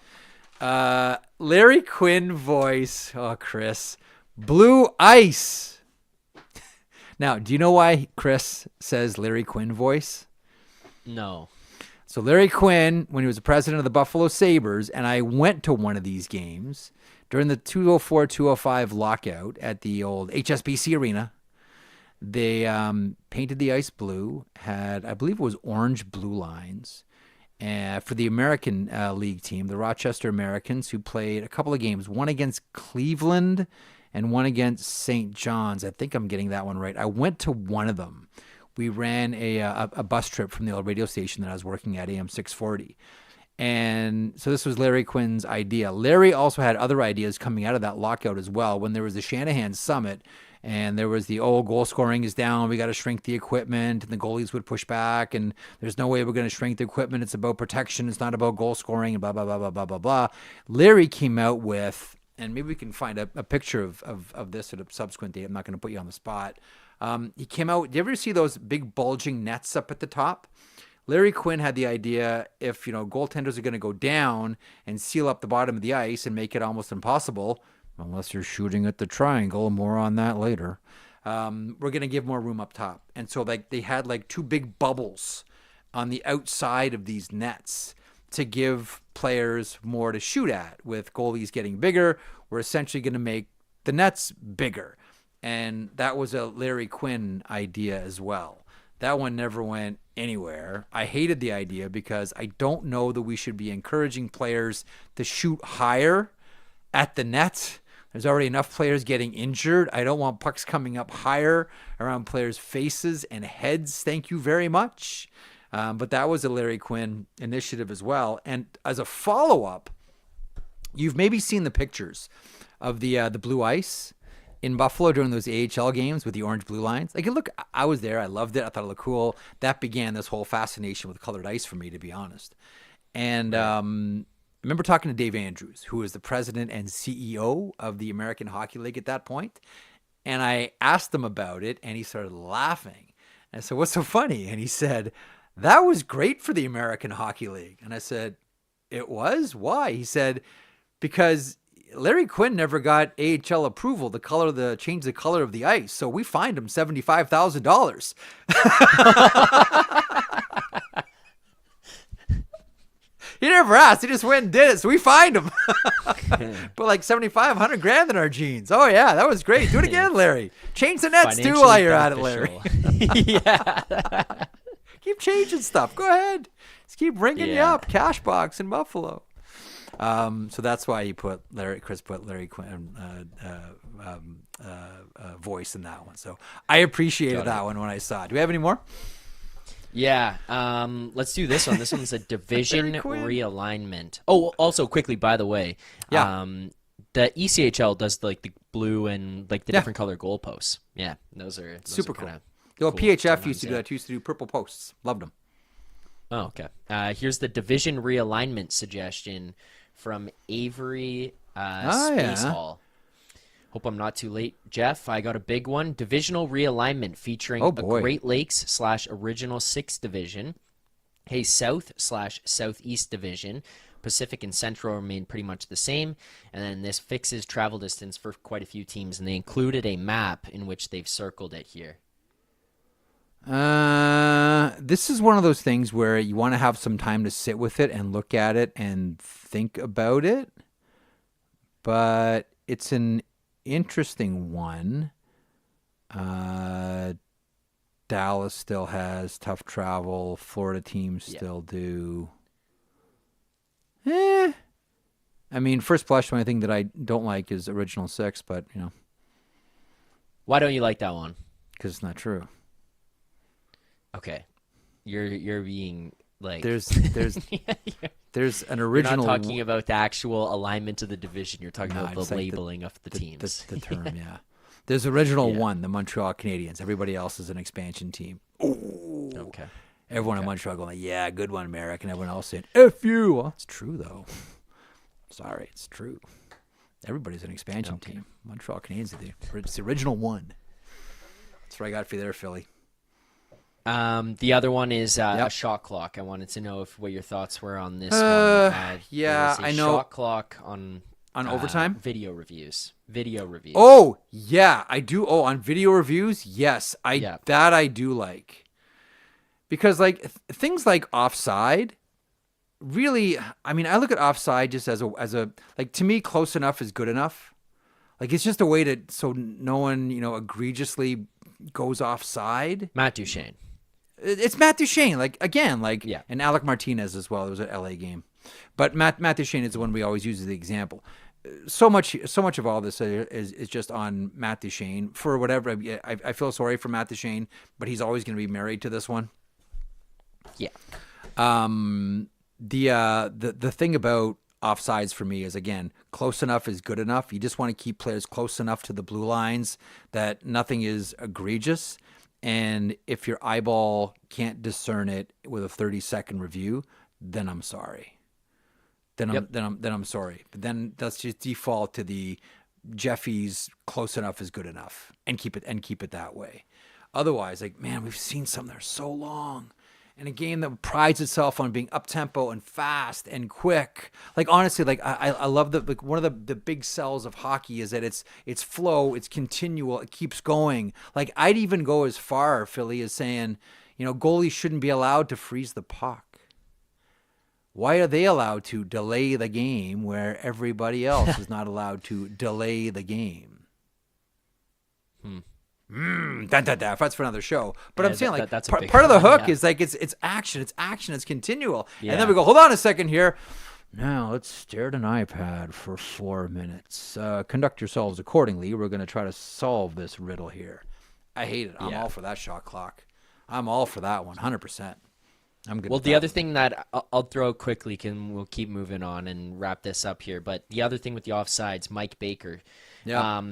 Larry Quinn voice. Oh, Chris. Blue ice. Now, do you know why Chris says Larry Quinn voice? No. So Larry Quinn, when he was the president of the Buffalo Sabres, and I went to one of these games during the 204-205 lockout at the old HSBC Arena, they painted the ice blue, had, I believe it was orange blue lines, for the American League team, the Rochester Americans, who played a couple of games, one against Cleveland and one against St. John's. I think I'm getting that one right. I went to one of them. we ran a bus trip from the old radio station that I was working at, AM 640. And so this was Larry Quinn's idea. Larry also had other ideas coming out of that lockout as well. When there was the Shanahan Summit and there was the goal scoring is down, we got to shrink the equipment, and the goalies would push back, and there's no way we're going to shrink the equipment. It's about protection. It's not about goal scoring, and blah, blah, blah, blah, blah, blah, blah. Larry came out with, and maybe we can find a picture of this at a subsequent date. I'm not going to put you on the spot. He came out. Do you ever see those big bulging nets up at the top? Larry Quinn had the idea, if goaltenders are going to go down and seal up the bottom of the ice and make it almost impossible, unless you're shooting at the triangle, more on that later, we're going to give more room up top. And so they had two big bubbles on the outside of these nets to give players more to shoot at. With goalies getting bigger, we're essentially going to make the nets bigger. And that was a Larry Quinn idea as well. That one never went anywhere. I hated the idea because I don't know that we should be encouraging players to shoot higher at the net. There's already enough players getting injured. I don't want pucks coming up higher around players' faces and heads. Thank you very much. But that was a Larry Quinn initiative as well. And as a follow-up, you've maybe seen the pictures of the blue ice in Buffalo during those AHL games with the orange-blue lines. I was there. I loved it. I thought it looked cool. That began this whole fascination with colored ice for me, to be honest. And I remember talking to Dave Andrews, who was the president and CEO of the American Hockey League at that point. And I asked him about it, and he started laughing. And I said, "What's so funny?" And he said, "That was great for the American Hockey League." And I said, "It was? Why?" He said, "Because Larry Quinn never got AHL approval to change the color of the ice, so we fined him $75,000. He never asked; he just went and did it, so we fined him. Put $7,500 in our jeans. Oh yeah, that was great. Do it again, Larry. Change the nets too while you're at it, Larry. Yeah. Keep changing stuff. Go ahead. Just keep ringing you up. Cash box in Buffalo. So that's why Chris put Larry Quinn voice in that one. So I appreciated that one when I saw it. Do we have any more? Yeah. Let's do this one. This one's a division realignment. Oh, also quickly, by the way, the ECHL does the blue and the different color goalposts. Yeah, those are super cool. Cool PHF used to do that. Used to do purple posts. Loved them. Oh, okay. Here's the division realignment suggestion from Avery Space Hall. Hope I'm not too late, Jeff. I got a big one. Divisional realignment featuring a Great Lakes / Original 6 division, a South/Southeast division. Pacific and Central remain pretty much the same. And then this fixes travel distance for quite a few teams. And they included a map in which they've circled it here. This is one of those things where you want to have some time to sit with it and look at it and think about it. But it's an interesting one. Dallas still has tough travel. Florida teams still do. I mean, first blush, the only thing that I don't like is Original 6, but, Why don't you like that one? Because it's not true. Okay, you're being there's an original. You're not talking about the actual alignment of the division. You're talking about the labeling of the teams. The term, yeah. There's original one, the Montreal Canadiens. Everybody else is an expansion team. Ooh. Okay. Everyone in Montreal going, yeah, good one, Marek, and everyone else saying, F you. Well, it's true though. Sorry, it's true. Everybody's an expansion team. Montreal Canadiens it's the original one. That's what I got for you there, Philly. The other one is a shot clock. I wanted to know what your thoughts were on this one. I know. Shot clock on overtime? Video reviews. Oh, yeah, I do. Oh, on video reviews? Yes. That I do like. Because things like offside, really, I mean, I look at offside just as a to me, close enough is good enough. It's just a way so no one, egregiously goes offside. Matt Duchene. It's Matt Duchene, and Alec Martinez as well. It was an LA game. But Matt Duchene is the one we always use as the example. so much of all this is just on Matt Duchene for whatever. I feel sorry for Matt Duchene, but he's always going to be married to this one. Yeah. The thing about offsides for me is, again, close enough is good enough. You just want to keep players close enough to the blue lines that nothing is egregious. And if your eyeball can't discern it with a 30-second review, then I'm sorry. Then I'm sorry. But then let's just default to the Jeffy's close enough is good enough and keep it that way. Otherwise, like, man, we've seen some that are so long. And a game that prides itself on being up-tempo and fast and quick. Like, honestly, like I love one of the big sells of hockey is that it's flow, it's continual, it keeps going. Like, I'd even go as far, Philly, as saying, goalies shouldn't be allowed to freeze the puck. Why are they allowed to delay the game where everybody else is not allowed to delay the game? That's for another show. But I'm saying, like, that's part of the hook is like it's action, it's continual. Yeah. And then we go, hold on a second here. Now let's stare at an iPad for 4 minutes. Conduct yourselves accordingly. We're going to try to solve this riddle here. I hate it. I'm all for that shot clock. I'm all for that one, 100%. I'm good. Well, the other thing that I'll throw quickly, we'll keep moving on and wrap this up here. But the other thing with the offsides, Mike Baker. Yeah.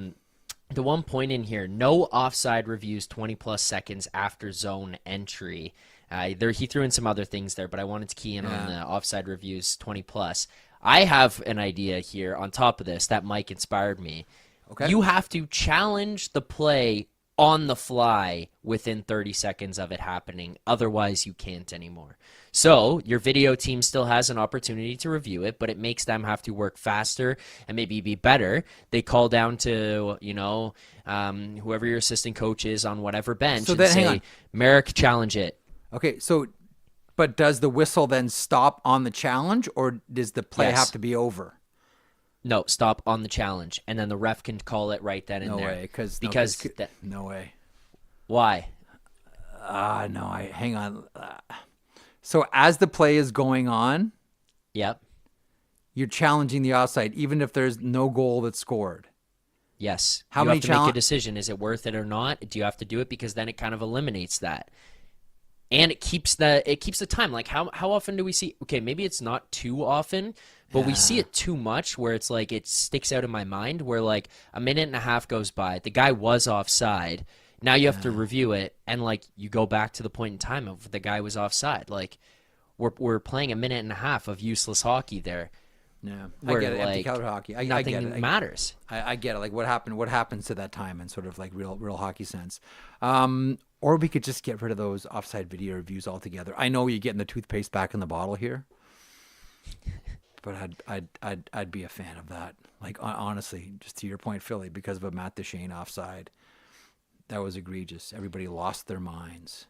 The one point in here, no offside reviews 20-plus seconds after zone entry. He threw in some other things there, but I wanted to key in on the offside reviews 20-plus. I have an idea here on top of this that Mike inspired me. Okay. You have to challenge the play on the fly within 30 seconds of it happening. Otherwise, you can't anymore. So your video team still has an opportunity to review it, but it makes them have to work faster and maybe be better. They call down to, whoever your assistant coach is on whatever bench and say, Marek, challenge it. Okay, so, but does the whistle then stop on the challenge, or does the play have to be over? No, stop on the challenge, and then the ref can call it right then and there. No way. Why? Hang on. So as the play is going on, yep, you're challenging the offside, even if there's no goal that's scored. Yes. You have to make a decision. Is it worth it or not? Do you have to do it? Because then it kind of eliminates that. And it keeps the time. Like, how often do we see? Okay, maybe it's not too often, but we see it too much where it's like it sticks out in my mind where like a minute and a half goes by. The guy was offside. Now you have to review it, and like you go back to the point in time of the guy was offside. Like we're playing a minute and a half of useless hocky there. Yeah, where, I get it. like, empty calorie hockey. I get it. Matters. I get it. Like what happens to that time in sort of like real hockey sense. Or we could just get rid of those offside video reviews altogether. I know you're getting the toothpaste back in the bottle here, but I'd be a fan of that. Like honestly, just to your point, Philly, because of a Matt Duchene offside, that was egregious. Everybody lost their minds.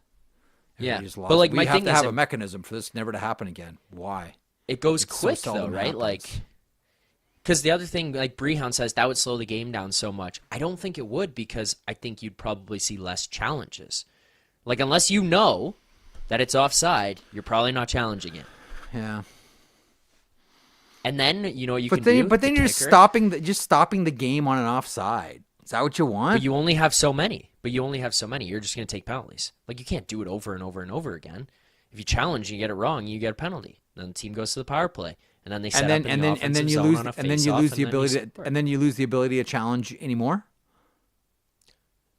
But like we have to have a mechanism for this never to happen again. Why? It goes quick though, right? Happens. Like, because the other thing, like Brehound says, that would slow the game down so much. I don't think it would, because I think you'd probably see less challenges. Like, unless you know that it's offside, you're probably not challenging it. Yeah. And then you but can then, do. But then you're stopping the game on an offside. Is that what you want? But you only have so many. You're just going to take penalties. Like, you can't do it over and over and over again. If you challenge and you get it wrong, you get a penalty. Then the team goes to the power play, and then they set up in the offensive zone on a faceoff, and then you lose the ability to challenge anymore.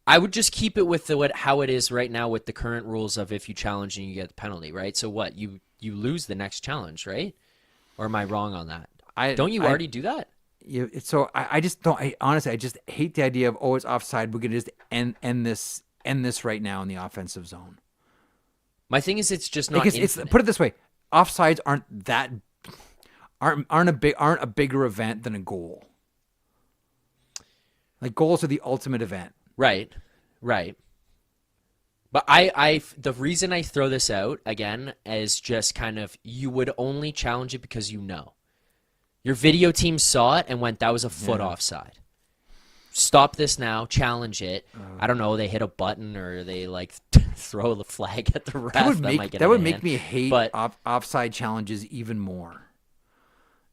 I would just keep it with how it is right now with the current rules of if you challenge and you get the penalty, right? So what, you lose the next challenge, right? Or am I wrong on that? Don't you already do that? So I just don't. Honestly, I just hate the idea of it's offside. We're gonna just end this right now in the offensive zone. My thing is, it's just not. Because put it this way: offsides aren't a bigger event than a goal. Like, goals are the ultimate event. Right. But the reason I throw this out again is just kind of, you would only challenge it because your video team saw it and went, that was a foot offside. Stop this now, challenge it. I don't know, they hit a button or they like throw the flag at the ref. That would make me hate offside challenges even more.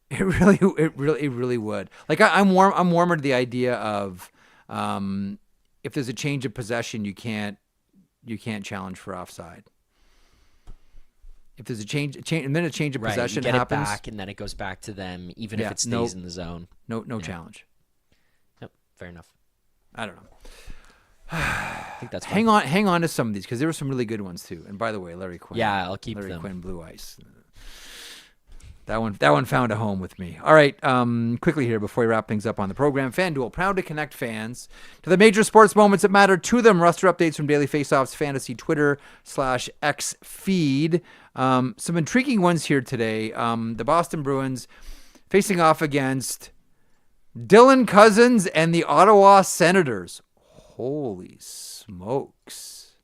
It really would. Like I'm warmer to the idea of if there's a change of possession, you can't challenge for offside. If there's a change of possession you get happens, it back, and then it goes back to them, even if it stays in the zone. No challenge. Yep, fair enough. I don't know. I think that's hang on to some of these because there were some really good ones too. And by the way, Larry Quinn. Yeah, I'll keep Larry them. Quinn, Blue Ice. That one found a home with me. All right, quickly here before we wrap things up on the program. FanDuel, proud to connect fans to the major sports moments that matter to them. Roster updates from Daily Faceoff's fantasy Twitter/X feed. Some intriguing ones here today. The Boston Bruins facing off against Dylan Cousins and the Ottawa Senators. Holy smokes.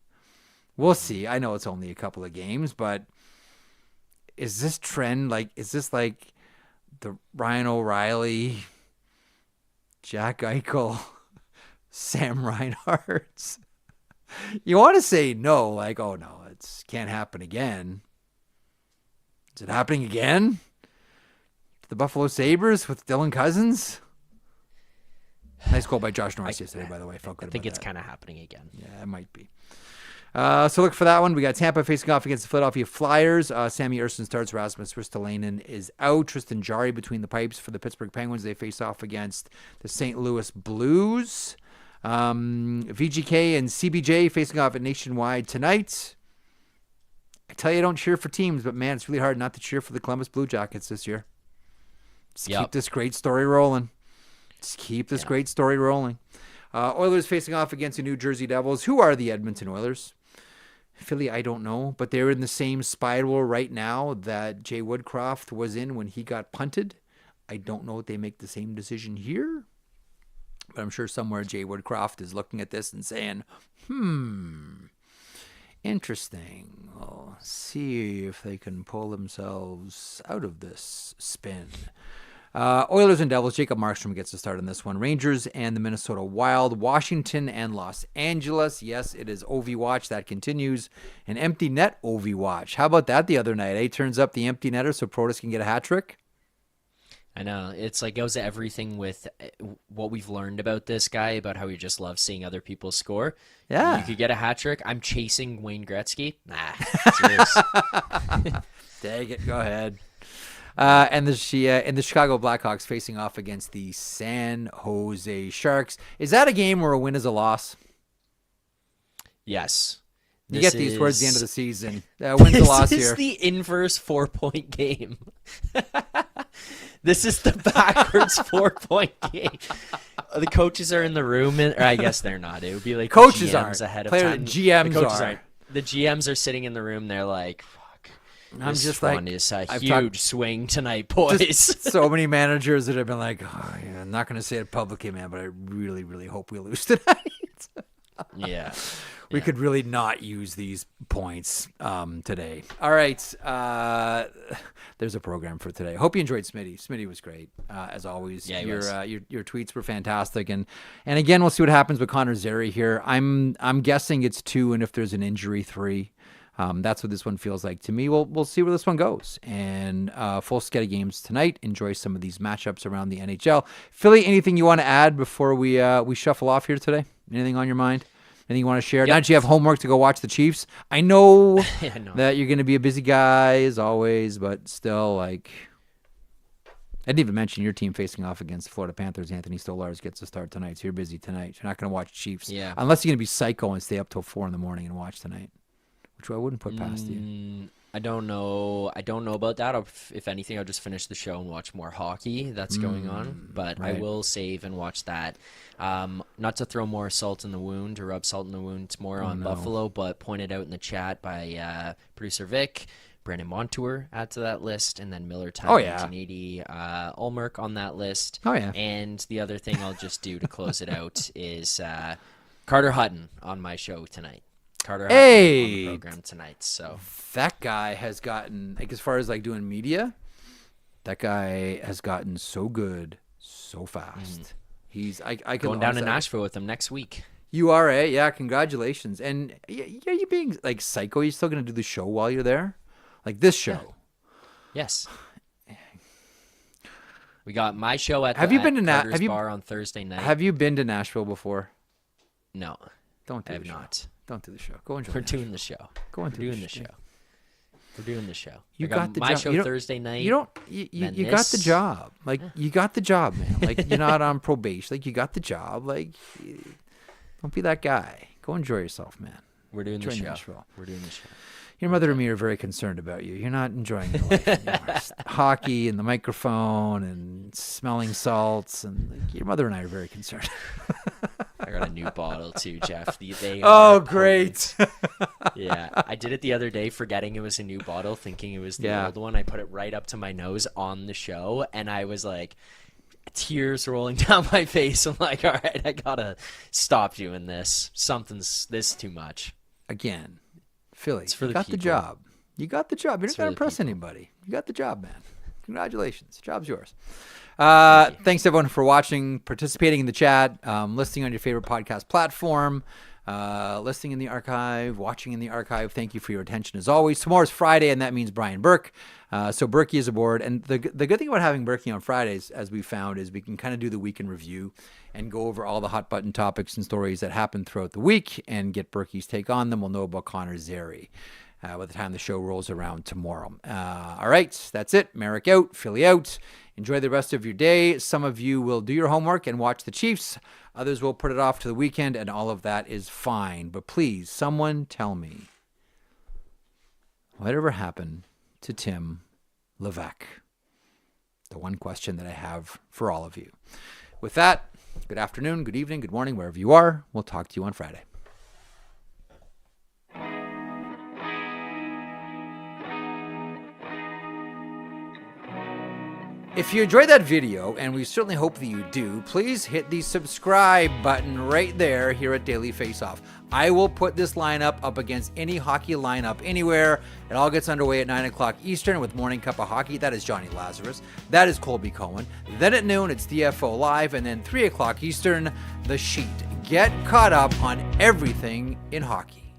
We'll see. I know it's only a couple of games, but is this trend is this like the Ryan O'Reilly, Jack Eichel, Sam Reinhardt? You want to say no, like, oh no, it can't happen again. Is it happening again? The Buffalo Sabres with Dylan Cousins? Nice goal by Josh Norris yesterday, by the way. Felt good I think about it's that. kind of happening again. Yeah, it might be. So look for that one. We got Tampa facing off against the Philadelphia Flyers. Sammy Ersson starts. Rasmus Ristolainen is out. Tristan Jarry between the pipes for the Pittsburgh Penguins. They face off against the St. Louis Blues. VGK and CBJ facing off at Nationwide tonight. I tell you, I don't cheer for teams, but man, it's really hard not to cheer for the Columbus Blue Jackets this year. Keep this great story rolling. Great story rolling. Oilers facing off against the New Jersey Devils. Who are the Edmonton Oilers? Philly, I don't know, but they're in the same spiral right now that Jay Woodcroft was in when he got punted. I don't know if they make the same decision here, but I'm sure somewhere Jay Woodcroft is looking at this and saying, interesting. We'll see if they can pull themselves out of this spin. Oilers and Devils. Jacob Markstrom gets to start in this one. Rangers and the Minnesota Wild. Washington and Los Angeles. Yes, it is OV Watch. That continues. An empty net OV Watch. How about that the other night? Turns up the empty netter so Protas can get a hat trick. I know. It's like goes to everything with what we've learned about this guy, about how he just loves seeing other people score. Yeah. You could get a hat trick. I'm chasing Wayne Gretzky. Nah, serious. Dang it. Go ahead. And the Chicago Blackhawks facing off against the San Jose Sharks. Is that a game where a win is a loss? Yes. You get these towards the end of the season. Win's a loss here. This is the inverse 4-point game. This is the backwards 4-point game. The coaches are in the room, or I guess they're not. It would be like coaches the GMs are ahead of time. GMs the coaches are. aren't. The GMs are sitting in the room. They're like, I'm this just one like, is a I've huge swing tonight, boys. So many managers that have been like, oh, yeah, I'm not going to say it publicly, man, but I really, really hope we lose tonight. Yeah. We could really not use these points today. All right. There's a program for today. Hope you enjoyed Smitty. Smitty was great, as always. Yeah, your tweets were fantastic. And again, we'll see what happens with Connor Zary here. I'm guessing it's 2, and if there's an injury, 3. That's what this one feels like to me. We'll see where this one goes. And full schedule games tonight. Enjoy some of these matchups around the NHL. Philly, anything you want to add before we shuffle off here today? Anything on your mind? Anything you want to share? Yep. Now that you have homework to go watch the Chiefs, I know that you're going to be a busy guy as always, but still, like, I didn't even mention your team facing off against the Florida Panthers. Anthony Stolarz gets to start tonight, so you're busy tonight. You're not going to watch Chiefs, unless you're going to be psycho and stay up till 4 a.m. and watch tonight, which I wouldn't put past you. I don't know about that. If anything, I'll just finish the show and watch more hockey that's going on. But right. I will save and watch that. Not to throw more salt in the wound or rub salt in the wound more on Buffalo, but pointed out in the chat by producer Vic, Brandon Montour add to that list, and then Miller Time and Janidi Ulmerk on that list. Oh, yeah. And the other thing I'll just do to close it out is Carter Hutton on my show tonight. Carter on the program tonight. So that guy has gotten, like, as far as like doing media, that guy has gotten so good so fast. He's I can going down to Nashville with him next week. You are, yeah, congratulations. And are you being like psycho? Are you still gonna do the show while you're there, like this show? Yes. We got my show at Have you been to Carter's Bar on Thursday night. Have you been to Nashville before? No. Don't do I have the show. not. Don't do the show. Go enjoy. We're doing the show. Go and We're doing the show. We're doing the show. You I got the my job. show Thursday night. You got the job. Like you got the job, man. Like you're not on probation. Like you got the job. Like don't be that guy. Go enjoy yourself, man. We're doing the Enjoy show. Nashville. We're doing the show. Your mother and me are very concerned about you. You're not enjoying your life anymore. Hockey and the microphone and smelling salts, and like, your mother and I are very concerned. I got a new bottle too, Jeff. They Oh, are great. Yeah, I did it the other day, forgetting it was a new bottle, thinking it was the old one. I put it right up to my nose on the show, and I was like, tears rolling down my face. I'm like, all right, I gotta stop doing this. This too much. Again, Philly, It's for you the got the people. job. You got the job. You're It's not going to for the impress people. anybody. You got the job, man. Congratulations. The job's yours. Thanks, everyone, for watching, participating in the chat, listening on your favorite podcast platform, listening in the archive, watching in the archive. Thank you for your attention, as always. Tomorrow's Friday, and that means Brian Burke. So Berkey is aboard. And the good thing about having Berkey on Fridays, as we found, is we can kind of do the weekend review and go over all the hot button topics and stories that happen throughout the week and get Berkey's take on them. We'll know about Connor Zary by the time the show rolls around tomorrow. All right, that's it. Marek out, Philly out. Enjoy the rest of your day. Some of you will do your homework and watch the Chiefs. Others will put it off to the weekend, and all of that is fine. But please, someone tell me, whatever happened to Tim Levesque? The one question that I have for all of you. With that, good afternoon, good evening, good morning, wherever you are. We'll talk to you on Friday. If you enjoyed that video, and we certainly hope that you do, please hit the subscribe button right there here at Daily Faceoff. I will put this lineup up against any hockey lineup anywhere. It all gets underway at 9 o'clock Eastern with Morning Cup of Hockey. That is Johnny Lazarus. That is Colby Cohen. Then at noon, it's DFO Live. And then 3 o'clock Eastern, The Sheet. Get caught up on everything in hockey.